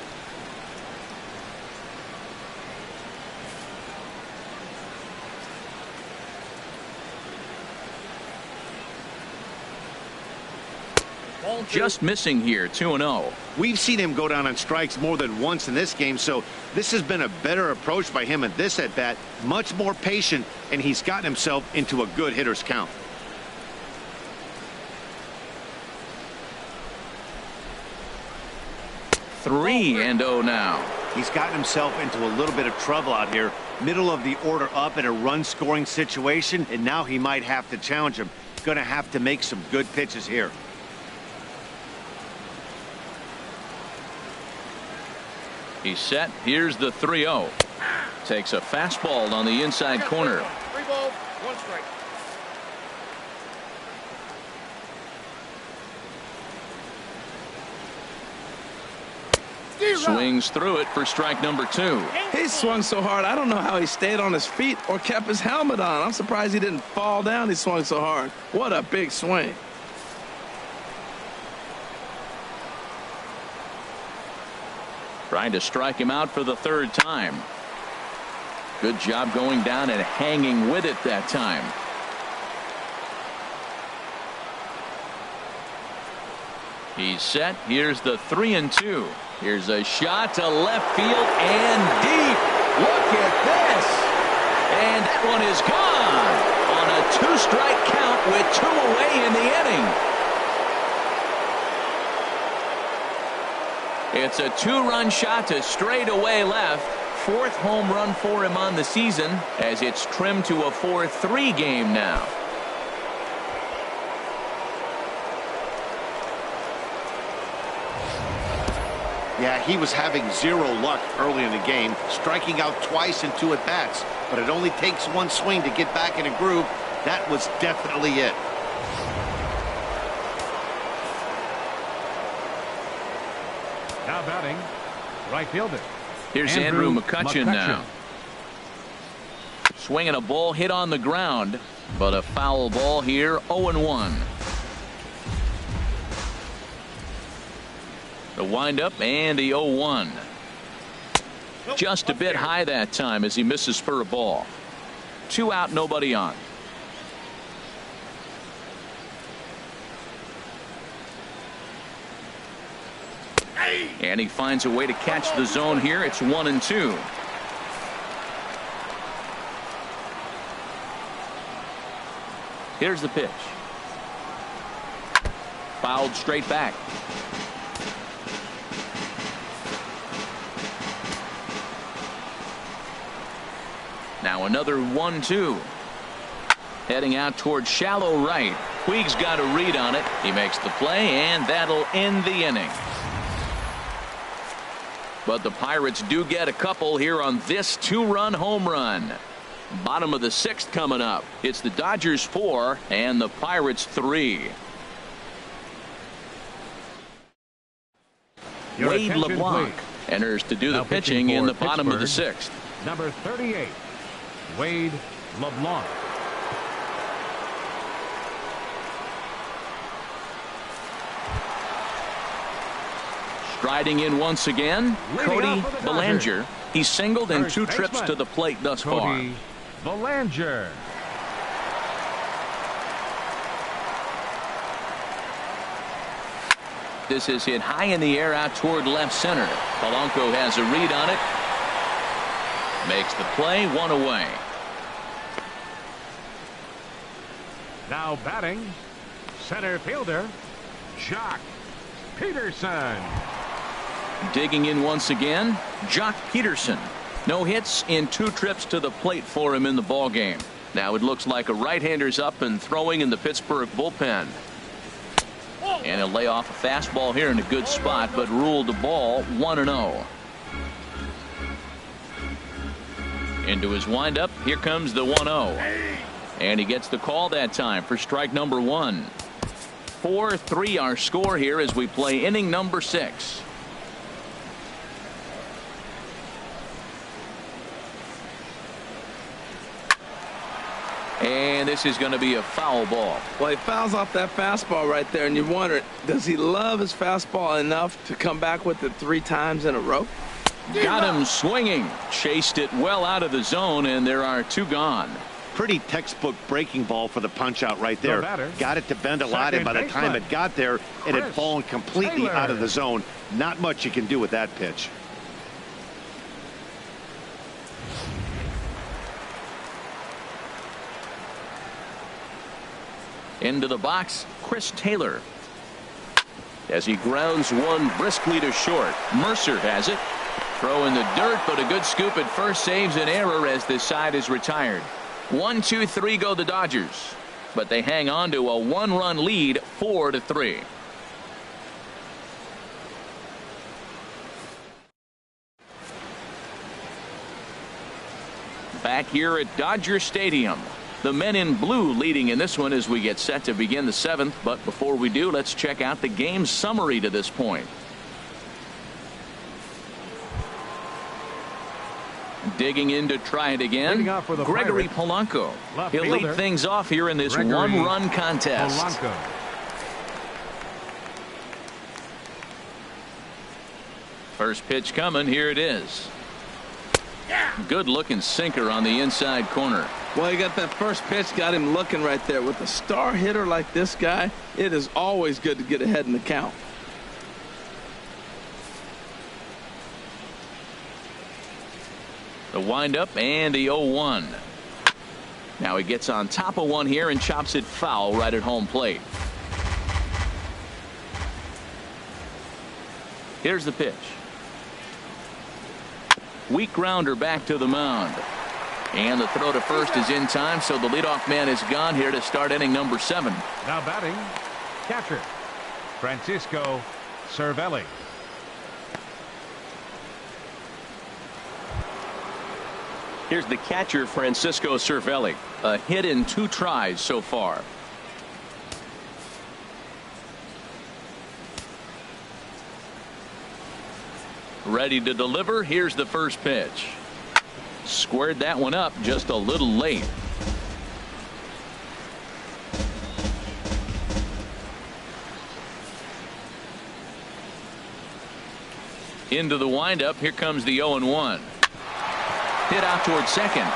Just missing here, 2-0. We've seen him go down on strikes more than once in this game, so this has been a better approach by him at this at-bat. Much more patient, and he's gotten himself into a good hitter's count. Three and 0 now. He's gotten himself into a little bit of trouble out here. Middle of the order up in a run-scoring situation, and now he might have to challenge him. Going to have to make some good pitches here. He's set. Here's the 3-0. Takes a fastball on the inside corner. 3 balls, 1 strike. Swings through it for strike number 2. He swung so hard, I don't know how he stayed on his feet or kept his helmet on. I'm surprised he didn't fall down. He swung so hard. What a big swing. Trying to strike him out for the 3rd time. Good job going down and hanging with it that time. He's set. Here's the 3-2. Here's a shot to left field and deep. Look at this. And that one is gone on a 2-strike count with 2 away in the inning. It's a 2-run shot to straightaway left. 4th home run for him on the season, as it's trimmed to a 4-3 game now. Yeah, he was having 0 luck early in the game, striking out twice in 2 at-bats. But it only takes 1 swing to get back in a groove. That was definitely it. Now batting, right fielder. Here's Andrew McCutchen now. Swinging a ball hit on the ground, but a foul ball here, 0-1. The windup and the 0-1. Just a bit high that time as he misses for a ball. 2 out, nobody on. And he finds a way to catch the zone here. It's 1-2. Here's the pitch. Fouled straight back. Now another 1-2. Heading out towards shallow right. Puig's got a read on it. He makes the play, and that'll end the inning. But the Pirates do get a couple here on this 2-run home run. Bottom of the 6th coming up. It's the Dodgers 4 and the Pirates 3. Wade LeBlanc enters to do the pitching in the bottom of the 6th. Number 38, Wade LeBlanc. Striding in once again, Cody Bellinger. He's singled in 2 trips to the plate thus far. Bellinger. This is hit high in the air out toward left center. Polanco has a read on it. Makes the play, 1 away. Now batting, center fielder, Jock Peterson. Digging in once again, Jock Peterson. No hits in 2 trips to the plate for him in the ball game. Now it looks like a right-hander's up and throwing in the Pittsburgh bullpen. And he'll lay off a fastball here in a good spot, but ruled the ball 1-0. Into his windup. Here comes the 1-0. And he gets the call that time for strike number 1. 4-3 our score here as we play inning number 6. And this is going to be a foul ball. Well, he fouls off that fastball right there, and you wonder, does he love his fastball enough to come back with it 3 times in a row? Got him swinging. Chased it well out of the zone, and there are 2 gone. Pretty textbook breaking ball for the punch out right there. Got it to bend a lot, and by the time it got there, it had fallen completely out of the zone. Not much you can do with that pitch. Into the box, Chris Taylor. As he grounds one briskly to short. Mercer has it. Throw in the dirt, but a good scoop at first saves an error as this side is retired. 1-2-3 go the Dodgers, but they hang on to a 1-run lead, 4-3. Back here at Dodger Stadium. The men in blue leading in this one as we get set to begin the 7th. But before we do, let's check out the game summary to this point. Digging in to try it again. Gregory Polanco. He'll lead things off here in this one-run contest. First pitch coming. Here it is. Good looking sinker on the inside corner. Well, you got that first pitch, got him looking right there. With a star hitter like this guy, it is always good to get ahead in the count. The windup and the 0-1. Now he gets on top of one here and chops it foul right at home plate. Here's the pitch. Weak grounder back to the mound. And the throw to first is in time, so the leadoff man is gone here to start inning number 7. Now batting, catcher, Francisco Cervelli. Here's the catcher, Francisco Cervelli. A hit in 2 tries so far. Ready to deliver. Here's the first pitch. Squared that one up just a little late. Into the windup. Here comes the 0-1. Hit out towards second.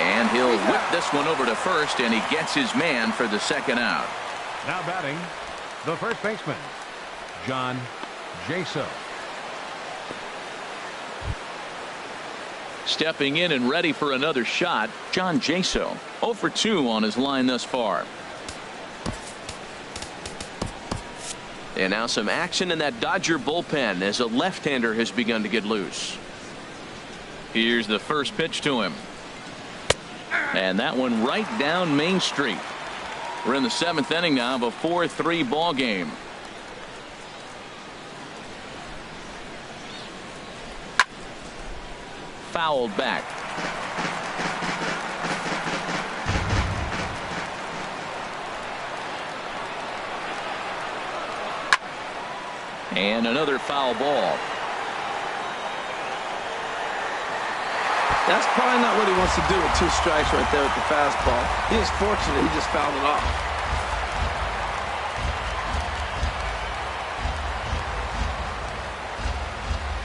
And he'll whip this one over to first, and he gets his man for the second out. Now batting, the first baseman, John Jaso. Stepping in and ready for another shot, John Jaso. 0 for 2 on his line thus far. And now some action in that Dodger bullpen as a left-hander has begun to get loose. Here's the first pitch to him. And that one right down Main Street. We're in the 7th inning now of a 4-3 ball game. Fouled back. And another foul ball. That's probably not what he wants to do with 2 strikes right there with the fastball. He is fortunate he just fouled it off.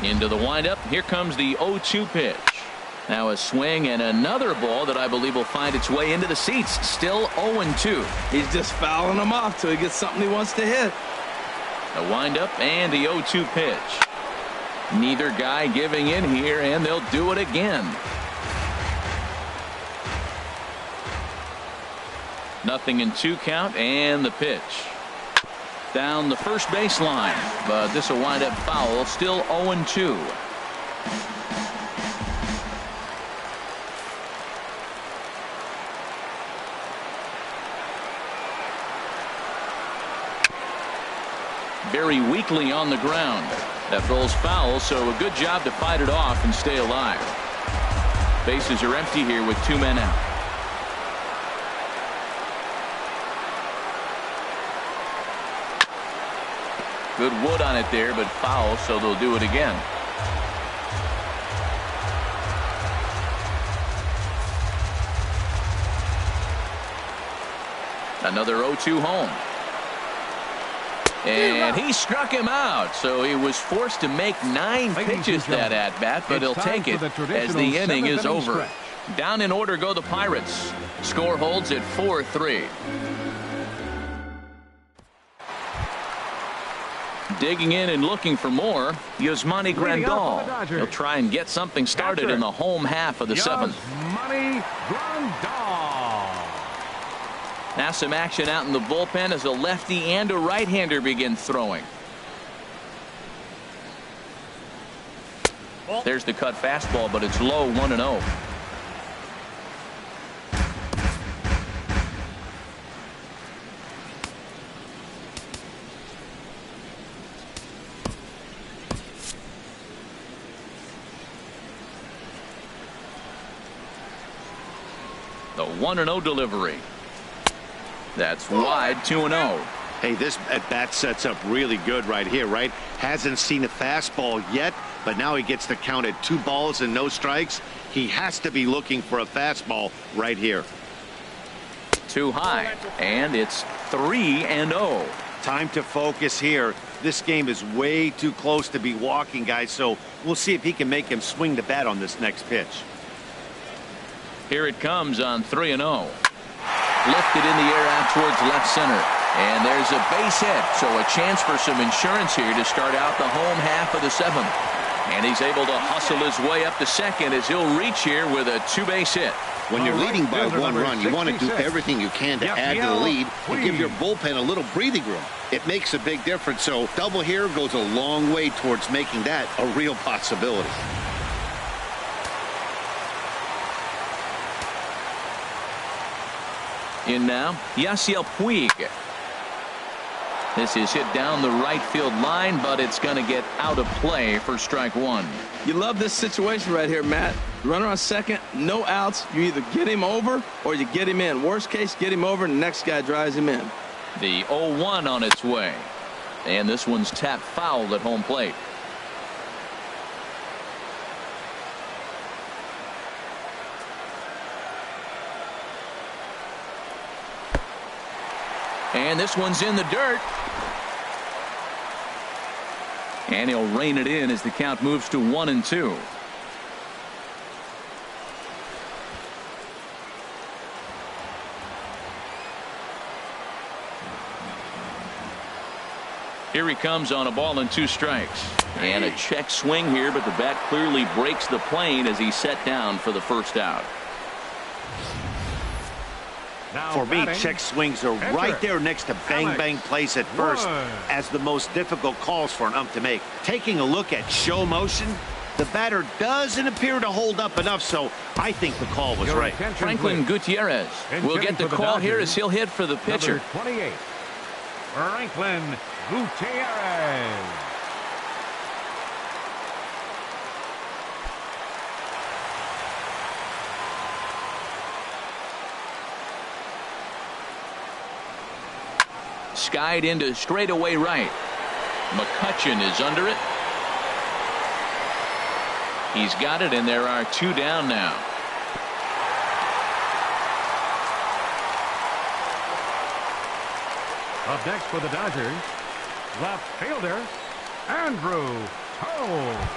Into the windup. Here comes the 0-2 pitch. Now a swing and another ball that I believe will find its way into the seats. Still 0-2. He's just fouling them off till he gets something he wants to hit. The windup and the 0-2 pitch. Neither guy giving in here, and they'll do it again. Nothing in 2 count, and the pitch. Down the first baseline, but this will wind up foul. Still 0-2. Very weakly on the ground. That ball's foul, so a good job to fight it off and stay alive. Bases are empty here with 2 men out. Good wood on it there, but foul, so they'll do it again. Another 0-2 home. And he struck him out, so he was forced to make 9 pitches that at-bat, but he'll take it as the inning is over. Down in order go the Pirates. Score holds at 4-3. Digging in and looking for more, Yasmani Grandal. He'll try and get something started in the home half of the 7th. Yasmani Grandal. Now some action out in the bullpen as a lefty and a right-hander begin throwing. There's the cut fastball, but it's low, 1-0. The 1-0 delivery. That's wide, 2-0. Hey, this at-bat sets up really good right here, right? Hasn't seen a fastball yet, but now he gets the count at 2 balls and no strikes. He has to be looking for a fastball right here. Too high, and it's 3-0. Time to focus here. This game is way too close to be walking, guys, so we'll see if he can make him swing the bat on this next pitch. Here it comes on 3-0. Lifted in the air out towards left center. And there's a base hit, so a chance for some insurance here to start out the home half of the 7th. And he's able to hustle his way up to second as he'll reach here with a 2-base hit. When you're leading by 1 run, you want to do everything you can to add to the lead and give your bullpen a little breathing room. It makes a big difference, so double here goes a long way towards making that a real possibility. In now, Yasiel Puig. This is hit down the right field line, but it's going to get out of play for strike 1. You love this situation right here, Matt. Runner on second, no outs. You either get him over or you get him in. Worst case, get him over and the next guy drives him in. The 0-1 on its way. And this one's tapped foul at home plate. And this one's in the dirt. And he'll rein it in as the count moves to 1-2. Here he comes on a ball and 2 strikes. And a check swing here, but the bat clearly breaks the plane as he's set down for the first out. For me, check swings are right there next to bang plays at first as the most difficult calls for an ump to make. Taking a look at show motion, the batter doesn't appear to hold up enough, so I think the call was right. Franklin Gutierrez will get the call here as he'll hit for the pitcher. Number 28, Franklin Gutierrez. Skied into straightaway right. McCutchen is under it. He's got it, and there are 2 down now. Up next for the Dodgers, left fielder Andrew Toles.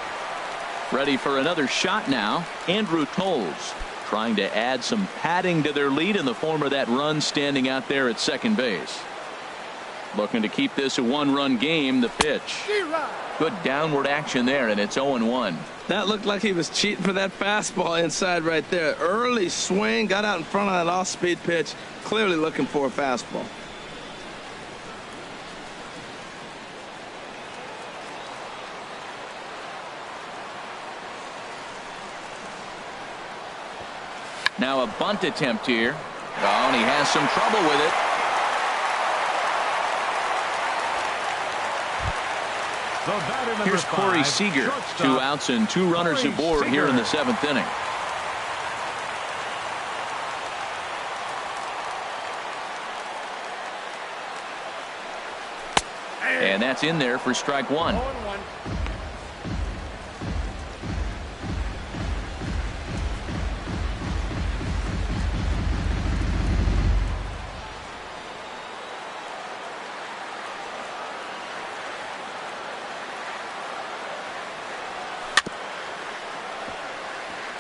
Ready for another shot now. Andrew Toles trying to add some padding to their lead in the form of that run standing out there at second base. Looking to keep this a 1-run game. The pitch. Good downward action there, and it's 0-1. That looked like he was cheating for that fastball inside right there. Early swing, got out in front of that off-speed pitch. Clearly looking for a fastball. Now a bunt attempt here. Oh, and he has some trouble with it. Here's Corey Seager. 2 outs and 2 runners aboard here in the 7th inning. And that's in there for strike one.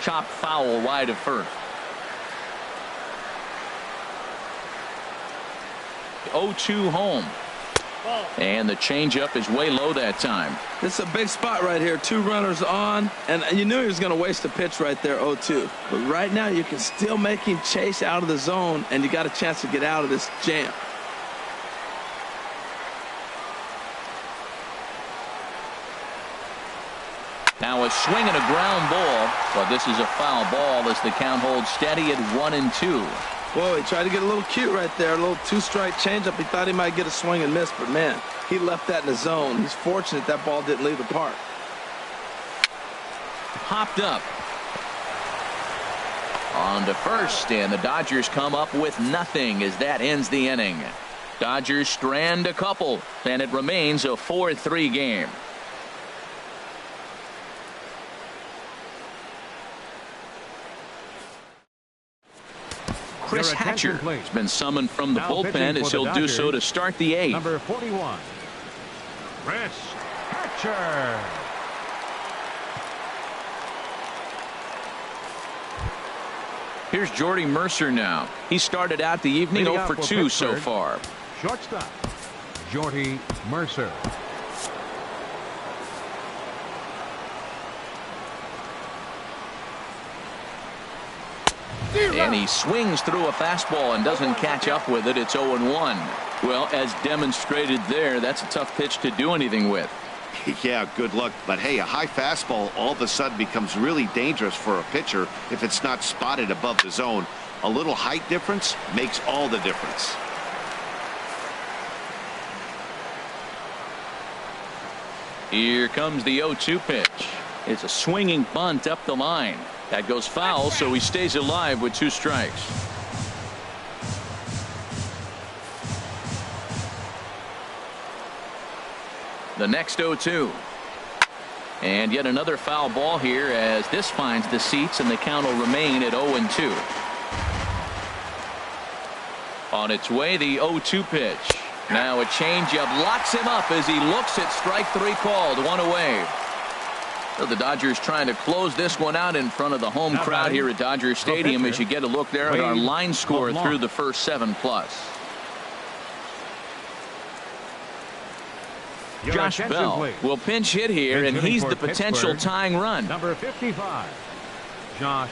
Chopped foul wide of first. 0-2 home. And the changeup is way low that time. This is a big spot right here. 2 runners on, and you knew he was going to waste a pitch right there, 0-2. But right now you can still make him chase out of the zone, and you got a chance to get out of this jam. Now a swing and a ground ball, but this is a foul ball as the count holds steady at 1-2. Whoa, he tried to get a little cute right there, a little 2-strike changeup. He thought he might get a swing and miss, but man, he left that in the zone. He's fortunate that ball didn't leave the park. Popped up. On to first, and the Dodgers come up with nothing as that ends the inning. Dodgers strand a couple, and it remains a 4-3 game. Chris Hatcher has been summoned from the bullpen as he'll do so to start the 8th. Number 41, Chris Hatcher. Here's Jordy Mercer now. He started out the evening 0 for 2 so far. Shortstop, Jordy Mercer. And he swings through a fastball and doesn't catch up with it. It's 0-1. Well, as demonstrated there, that's a tough pitch to do anything with. Yeah, good luck. But hey, a high fastball all of a sudden becomes really dangerous for a pitcher if it's not spotted above the zone. A little height difference makes all the difference. Here comes the 0-2 pitch. It's a swinging bunt up the line. That goes foul, so he stays alive with 2 strikes. The next 0-2. And yet another foul ball here as this finds the seats, and the count will remain at 0-2. On its way, the 0-2 pitch. Now a changeup locks him up as he looks at strike 3 called. 1 away. So the Dodgers trying to close this one out in front of the home crowd here at Dodger Stadium as you get a look there at our line score through the first 7+. Josh Bell will pinch hit here, and he's the potential tying run. Number 55, Josh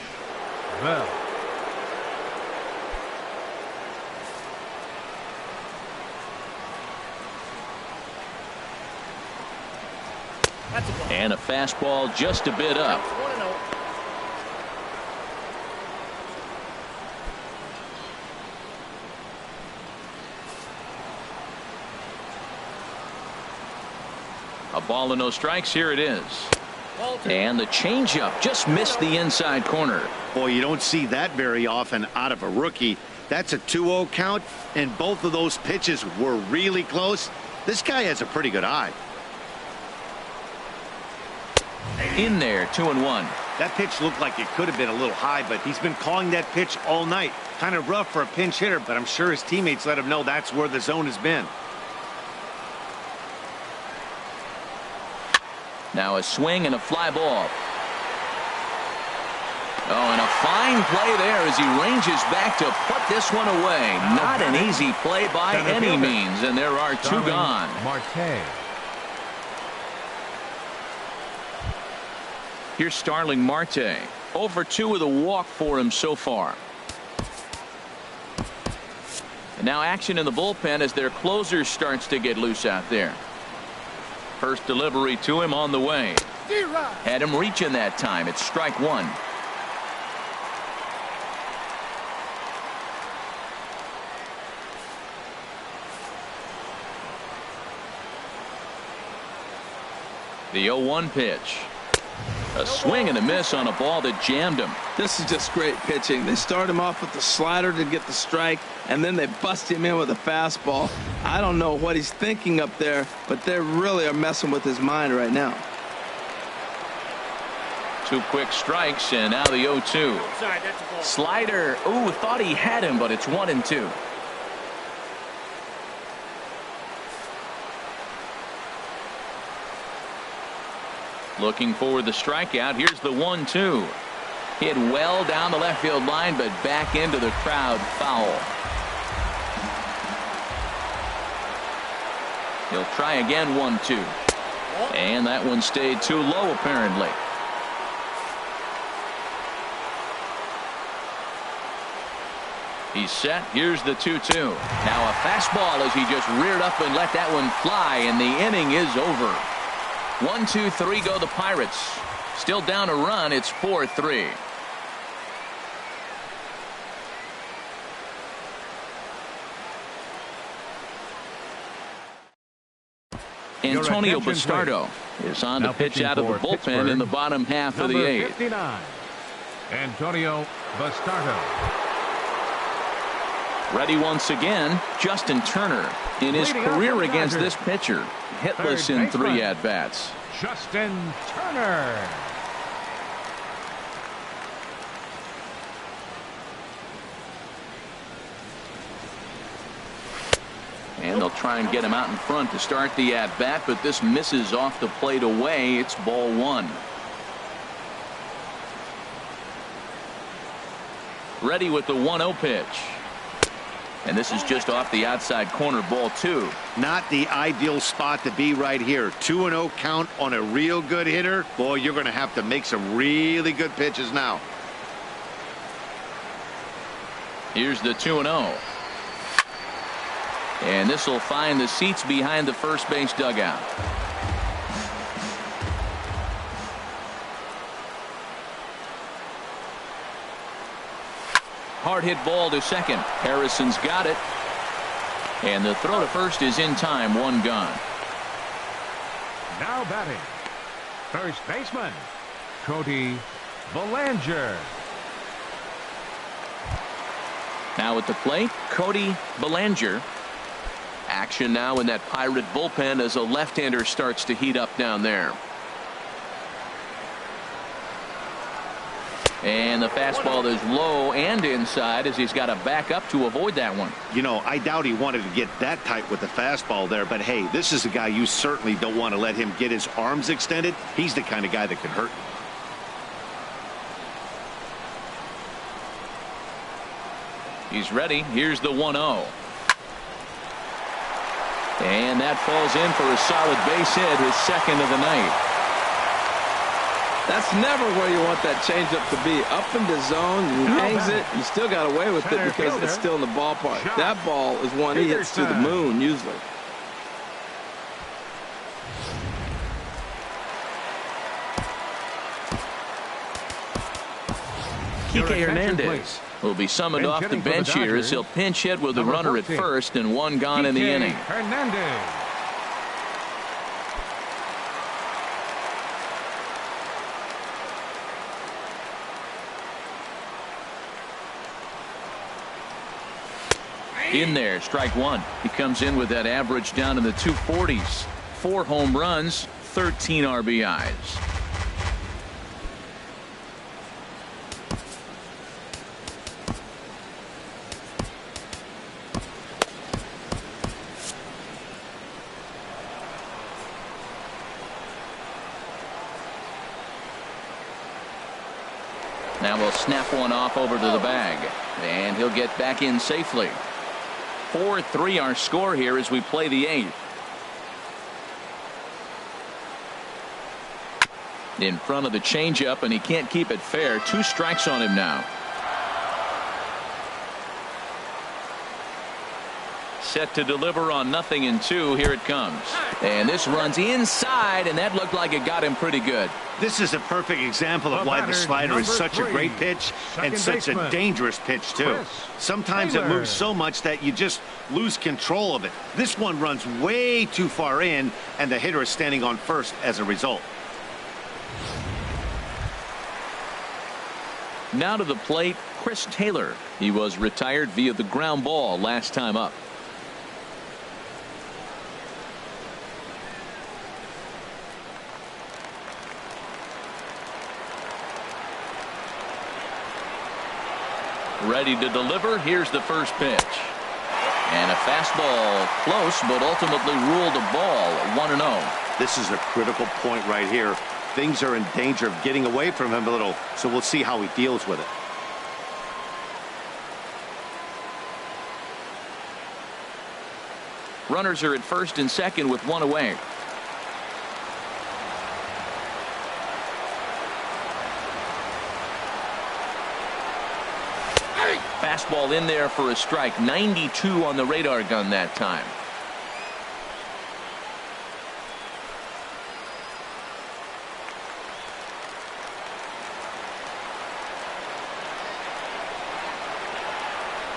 Bell. And a fastball just a bit up. A ball and no strikes. Here it is. And the changeup just missed the inside corner. Boy, you don't see that very often out of a rookie. That's a 2-0 count, and both of those pitches were really close. This guy has a pretty good eye. In there, 2-1. That pitch looked like it could have been a little high, but he's been calling that pitch all night. Kind of rough for a pinch hitter, but I'm sure his teammates let him know that's where the zone has been. Now a swing and a fly ball. Oh, and a fine play there as he ranges back to put this one away. Not an easy play by any means, and there are 2 gone. Marte. Here's Starling Marte. 0 for 2 with a walk for him so far. And now action in the bullpen as their closer starts to get loose out there. First delivery to him on the way. Had him reaching that time. It's strike 1. The 0-1 pitch. A swing and a miss on a ball that jammed him. This is just great pitching. They start him off with the slider to get the strike, and then they bust him in with a fastball. I don't know what he's thinking up there, but they really are messing with his mind right now. 2 quick strikes, and now the 0-2. Slider. Ooh, thought he had him, but it's 1-2. Looking for the strikeout. Here's the 1-2. Hit well down the left field line, but back into the crowd. Foul. He'll try again. 1-2. And that one stayed too low, apparently. He's set. Here's the 2-2. Now a fastball as he just reared up and let that one fly, and the inning is over. 1-2-3 go the Pirates. Still down a run. It's 4-3. Antonio Bastardo is on to pitch out of the bullpen in the bottom half of the 8th. 59, Antonio Bastardo. Ready once again, Justin Turner. In his career against this pitcher, hitless in 3 at-bats. Justin Turner. And they'll try and get him out in front to start the at-bat, but this misses off the plate away. It's ball 1. Ready with the 1-0 pitch. And this is just off the outside corner, ball 2. Not the ideal spot to be right here. 2-0 count on a real good hitter. Boy, you're going to have to make some really good pitches now. Here's the 2-0. And this will find the seats behind the first base dugout. Hard hit ball to second. Harrison's got it. And the throw to first is in time. 1 gone. Now batting, first baseman, Cody Bellinger. Now at the plate, Cody Bellinger. Action now in that Pirate bullpen as a left-hander starts to heat up down there. And the fastball is low and inside as he's got to back up to avoid that one. You know, I doubt he wanted to get that tight with the fastball there, but hey, this is a guy you certainly don't want to let him get his arms extended. He's the kind of guy that can hurt you. He's ready. Here's the 1-0. And that falls in for a solid base hit, his second of the night. That's never where you want that changeup to be. Up in the zone, he hangs it. You still got away with it because it's still in the ballpark. That ball is one he hits to the moon usually. Kike Hernandez will be summoned off the bench here as he'll pinch hit with the runner at first and 1 gone in the inning. Hernandez. In there, strike 1. He comes in with that average down in the 240s. 4 home runs, 13 RBIs. Now we'll snap one off over to the bag, and he'll get back in safely. 4-3 our score here as we play the 8th. In front of the changeup, and he can't keep it fair. 2 strikes on him now. Set to deliver on 0-2. Here it comes. And this runs inside, and that looked like it got him pretty good. This is a perfect example of why the slider is such a great pitch and such a dangerous pitch, too. Sometimes it moves so much that you just lose control of it. This one runs way too far in, and the hitter is standing on first as a result. Now to the plate, Chris Taylor. He was retired via the ground ball last time up. Ready to deliver. Here's the first pitch. And a fastball close, but ultimately ruled a ball. 1-0. This is a critical point right here. Things are in danger of getting away from him a little, so we'll see how he deals with it. Runners are at first and second with one away. Fastball in there for a strike. 92 on the radar gun that time.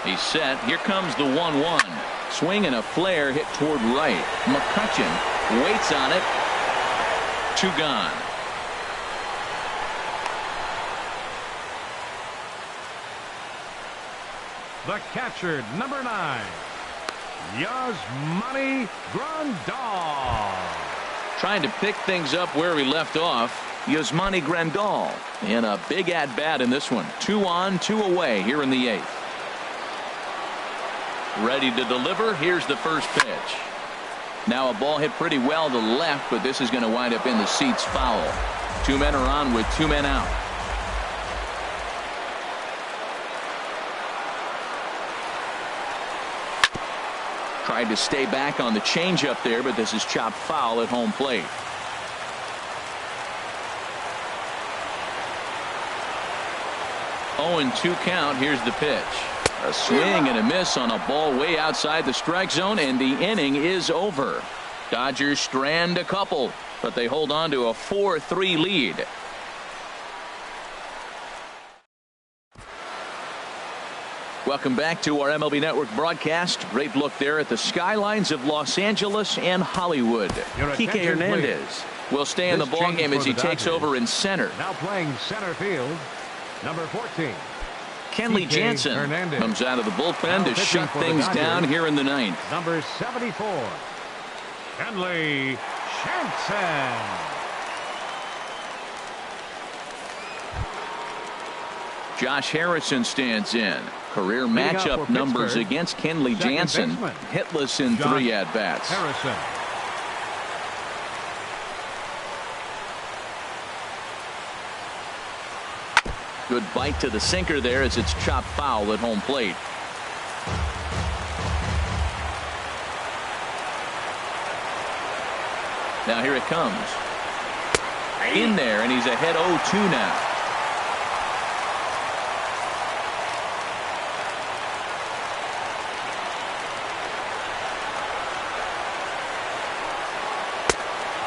He's set. Here comes the 1-1. Swing and a flare hit toward right. McCutchen waits on it. 2 gone. The catcher, number 9, Yasmani Grandal. Trying to pick things up where he left off. Yasmani Grandal in a big at-bat in this one. 2 on, 2 away here in the 8th. Ready to deliver. Here's the first pitch. Now a ball hit pretty well to left, but this is going to wind up in the seats foul. 2 men are on with 2 men out. Tried to stay back on the changeup there, but this is chopped foul at home plate. Oh, and 2 count. Here's the pitch. A swing and a miss on a ball way outside the strike zone, and the inning is over. Dodgers strand a couple, but they hold on to a 4-3 lead. Welcome back to our MLB Network broadcast. Great look there at the skylines of Los Angeles and Hollywood. Kike Hernandez will stay in the ballgame as he takes over in center. Now playing center field, number 14. Kenley Jansen comes out of the bullpen to shut things down here in the 9th. Number 74, Kenley Jansen. Josh Harrison stands in. Career matchup numbers against Kenley Jansen. Hitless in 3 at-bats. Harrison. Good bite to the sinker there as it's chopped foul at home plate. Now here it comes. In there, and he's ahead 0-2 now.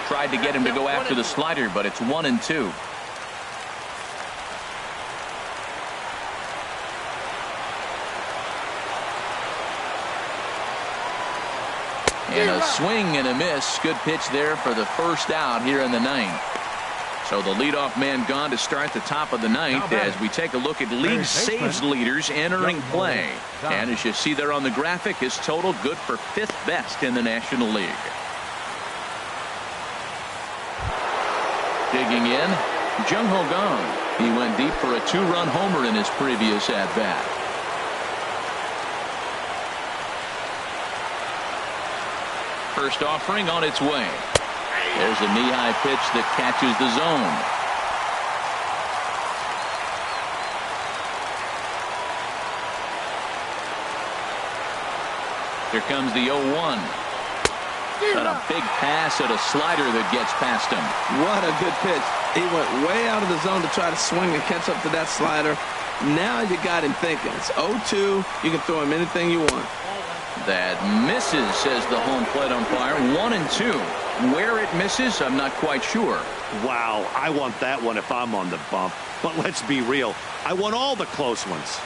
Tried to get him to go after the slider, but it's 1-2. And a swing and a miss. Good pitch there for the first out here in the 9th. So the leadoff man gone to start the top of the 9th as we take a look at league saves leaders entering play. And as you see there on the graphic, his total good for 5th best in the National League. Digging in, Jung-Ho Kang. He went deep for a 2-run homer in his previous at-bat. First offering on its way. There's a knee-high pitch that catches the zone. Here comes the 0-1. And a big pass at a slider that gets past him. What a good pitch. He went way out of the zone to try to swing and catch up to that slider. Now you got him thinking. It's 0-2. You can throw him anything you want. That misses, says the home plate umpire. 1-2. Where it misses, I'm not quite sure. Wow, I want that one if I'm on the bump. But let's be real. I want all the close ones.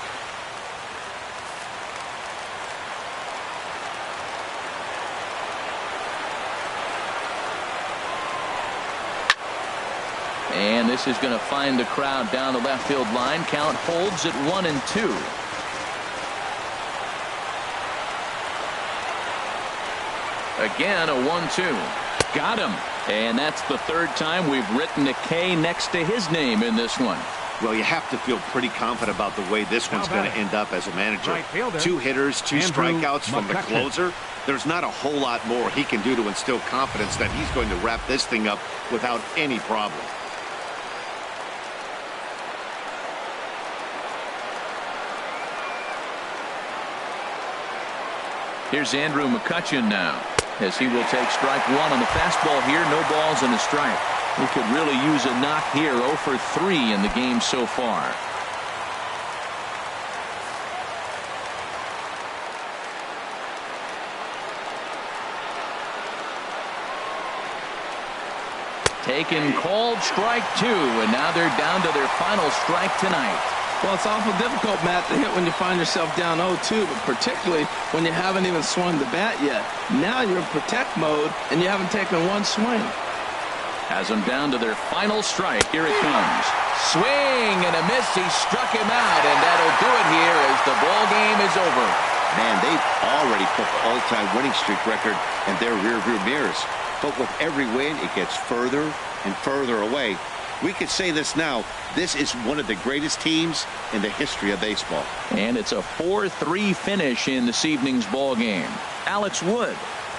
And this is going to find the crowd down the left field line. Count holds at 1-2. Again, a 1-2. Got him. And that's the third time we've written a K next to his name in this one. Well, you have to feel pretty confident about the way this one's going to end up as a manager. Right, 2 hitters, 2 strikeouts from the closer. There's not a whole lot more he can do to instill confidence that he's going to wrap this thing up without any problem. Here's Andrew McCutchen now, as he will take strike 1 on the fastball here. No balls and a strike. He could really use a knock here. 0 for 3 in the game so far. Taken, called, strike 2, and now they're down to their final strike tonight. Well, it's awful difficult, Matt, to hit when you find yourself down 0-2, but particularly when you haven't even swung the bat yet. Now you're in protect mode, and you haven't taken one swing. Has them down to their final strike. Here it comes. Swing and a miss. He struck him out, and that'll do it here as the ball game is over. Man, they've already put the all-time winning streak record in their rearview mirrors. But with every win, it gets further and further away. We could say this now. This is one of the greatest teams in the history of baseball. And it's a 4-3 finish in this evening's ball game. Alex Wood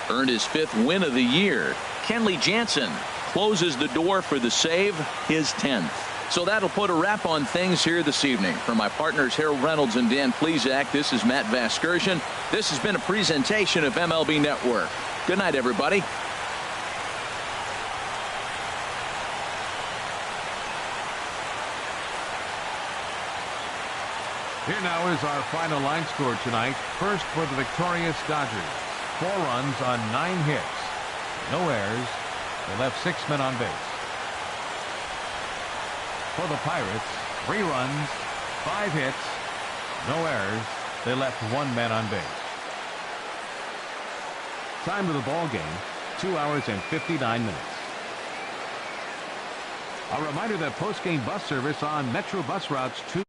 earned his 5th win of the year. Kenley Jansen closes the door for the save, his 10th. So that'll put a wrap on things here this evening. For my partners Harold Reynolds and Dan Plesac, this is Matt Vasgersian. This has been a presentation of MLB Network. Good night, everybody. Here now is our final line score tonight. First for the victorious Dodgers. 4 runs on 9 hits. No errors. They left 6 men on base. For the Pirates, 3 runs, 5 hits, no errors. They left 1 man on base. Time of the ball game, 2 hours and 59 minutes. A reminder that post-game bus service on Metro bus routes 2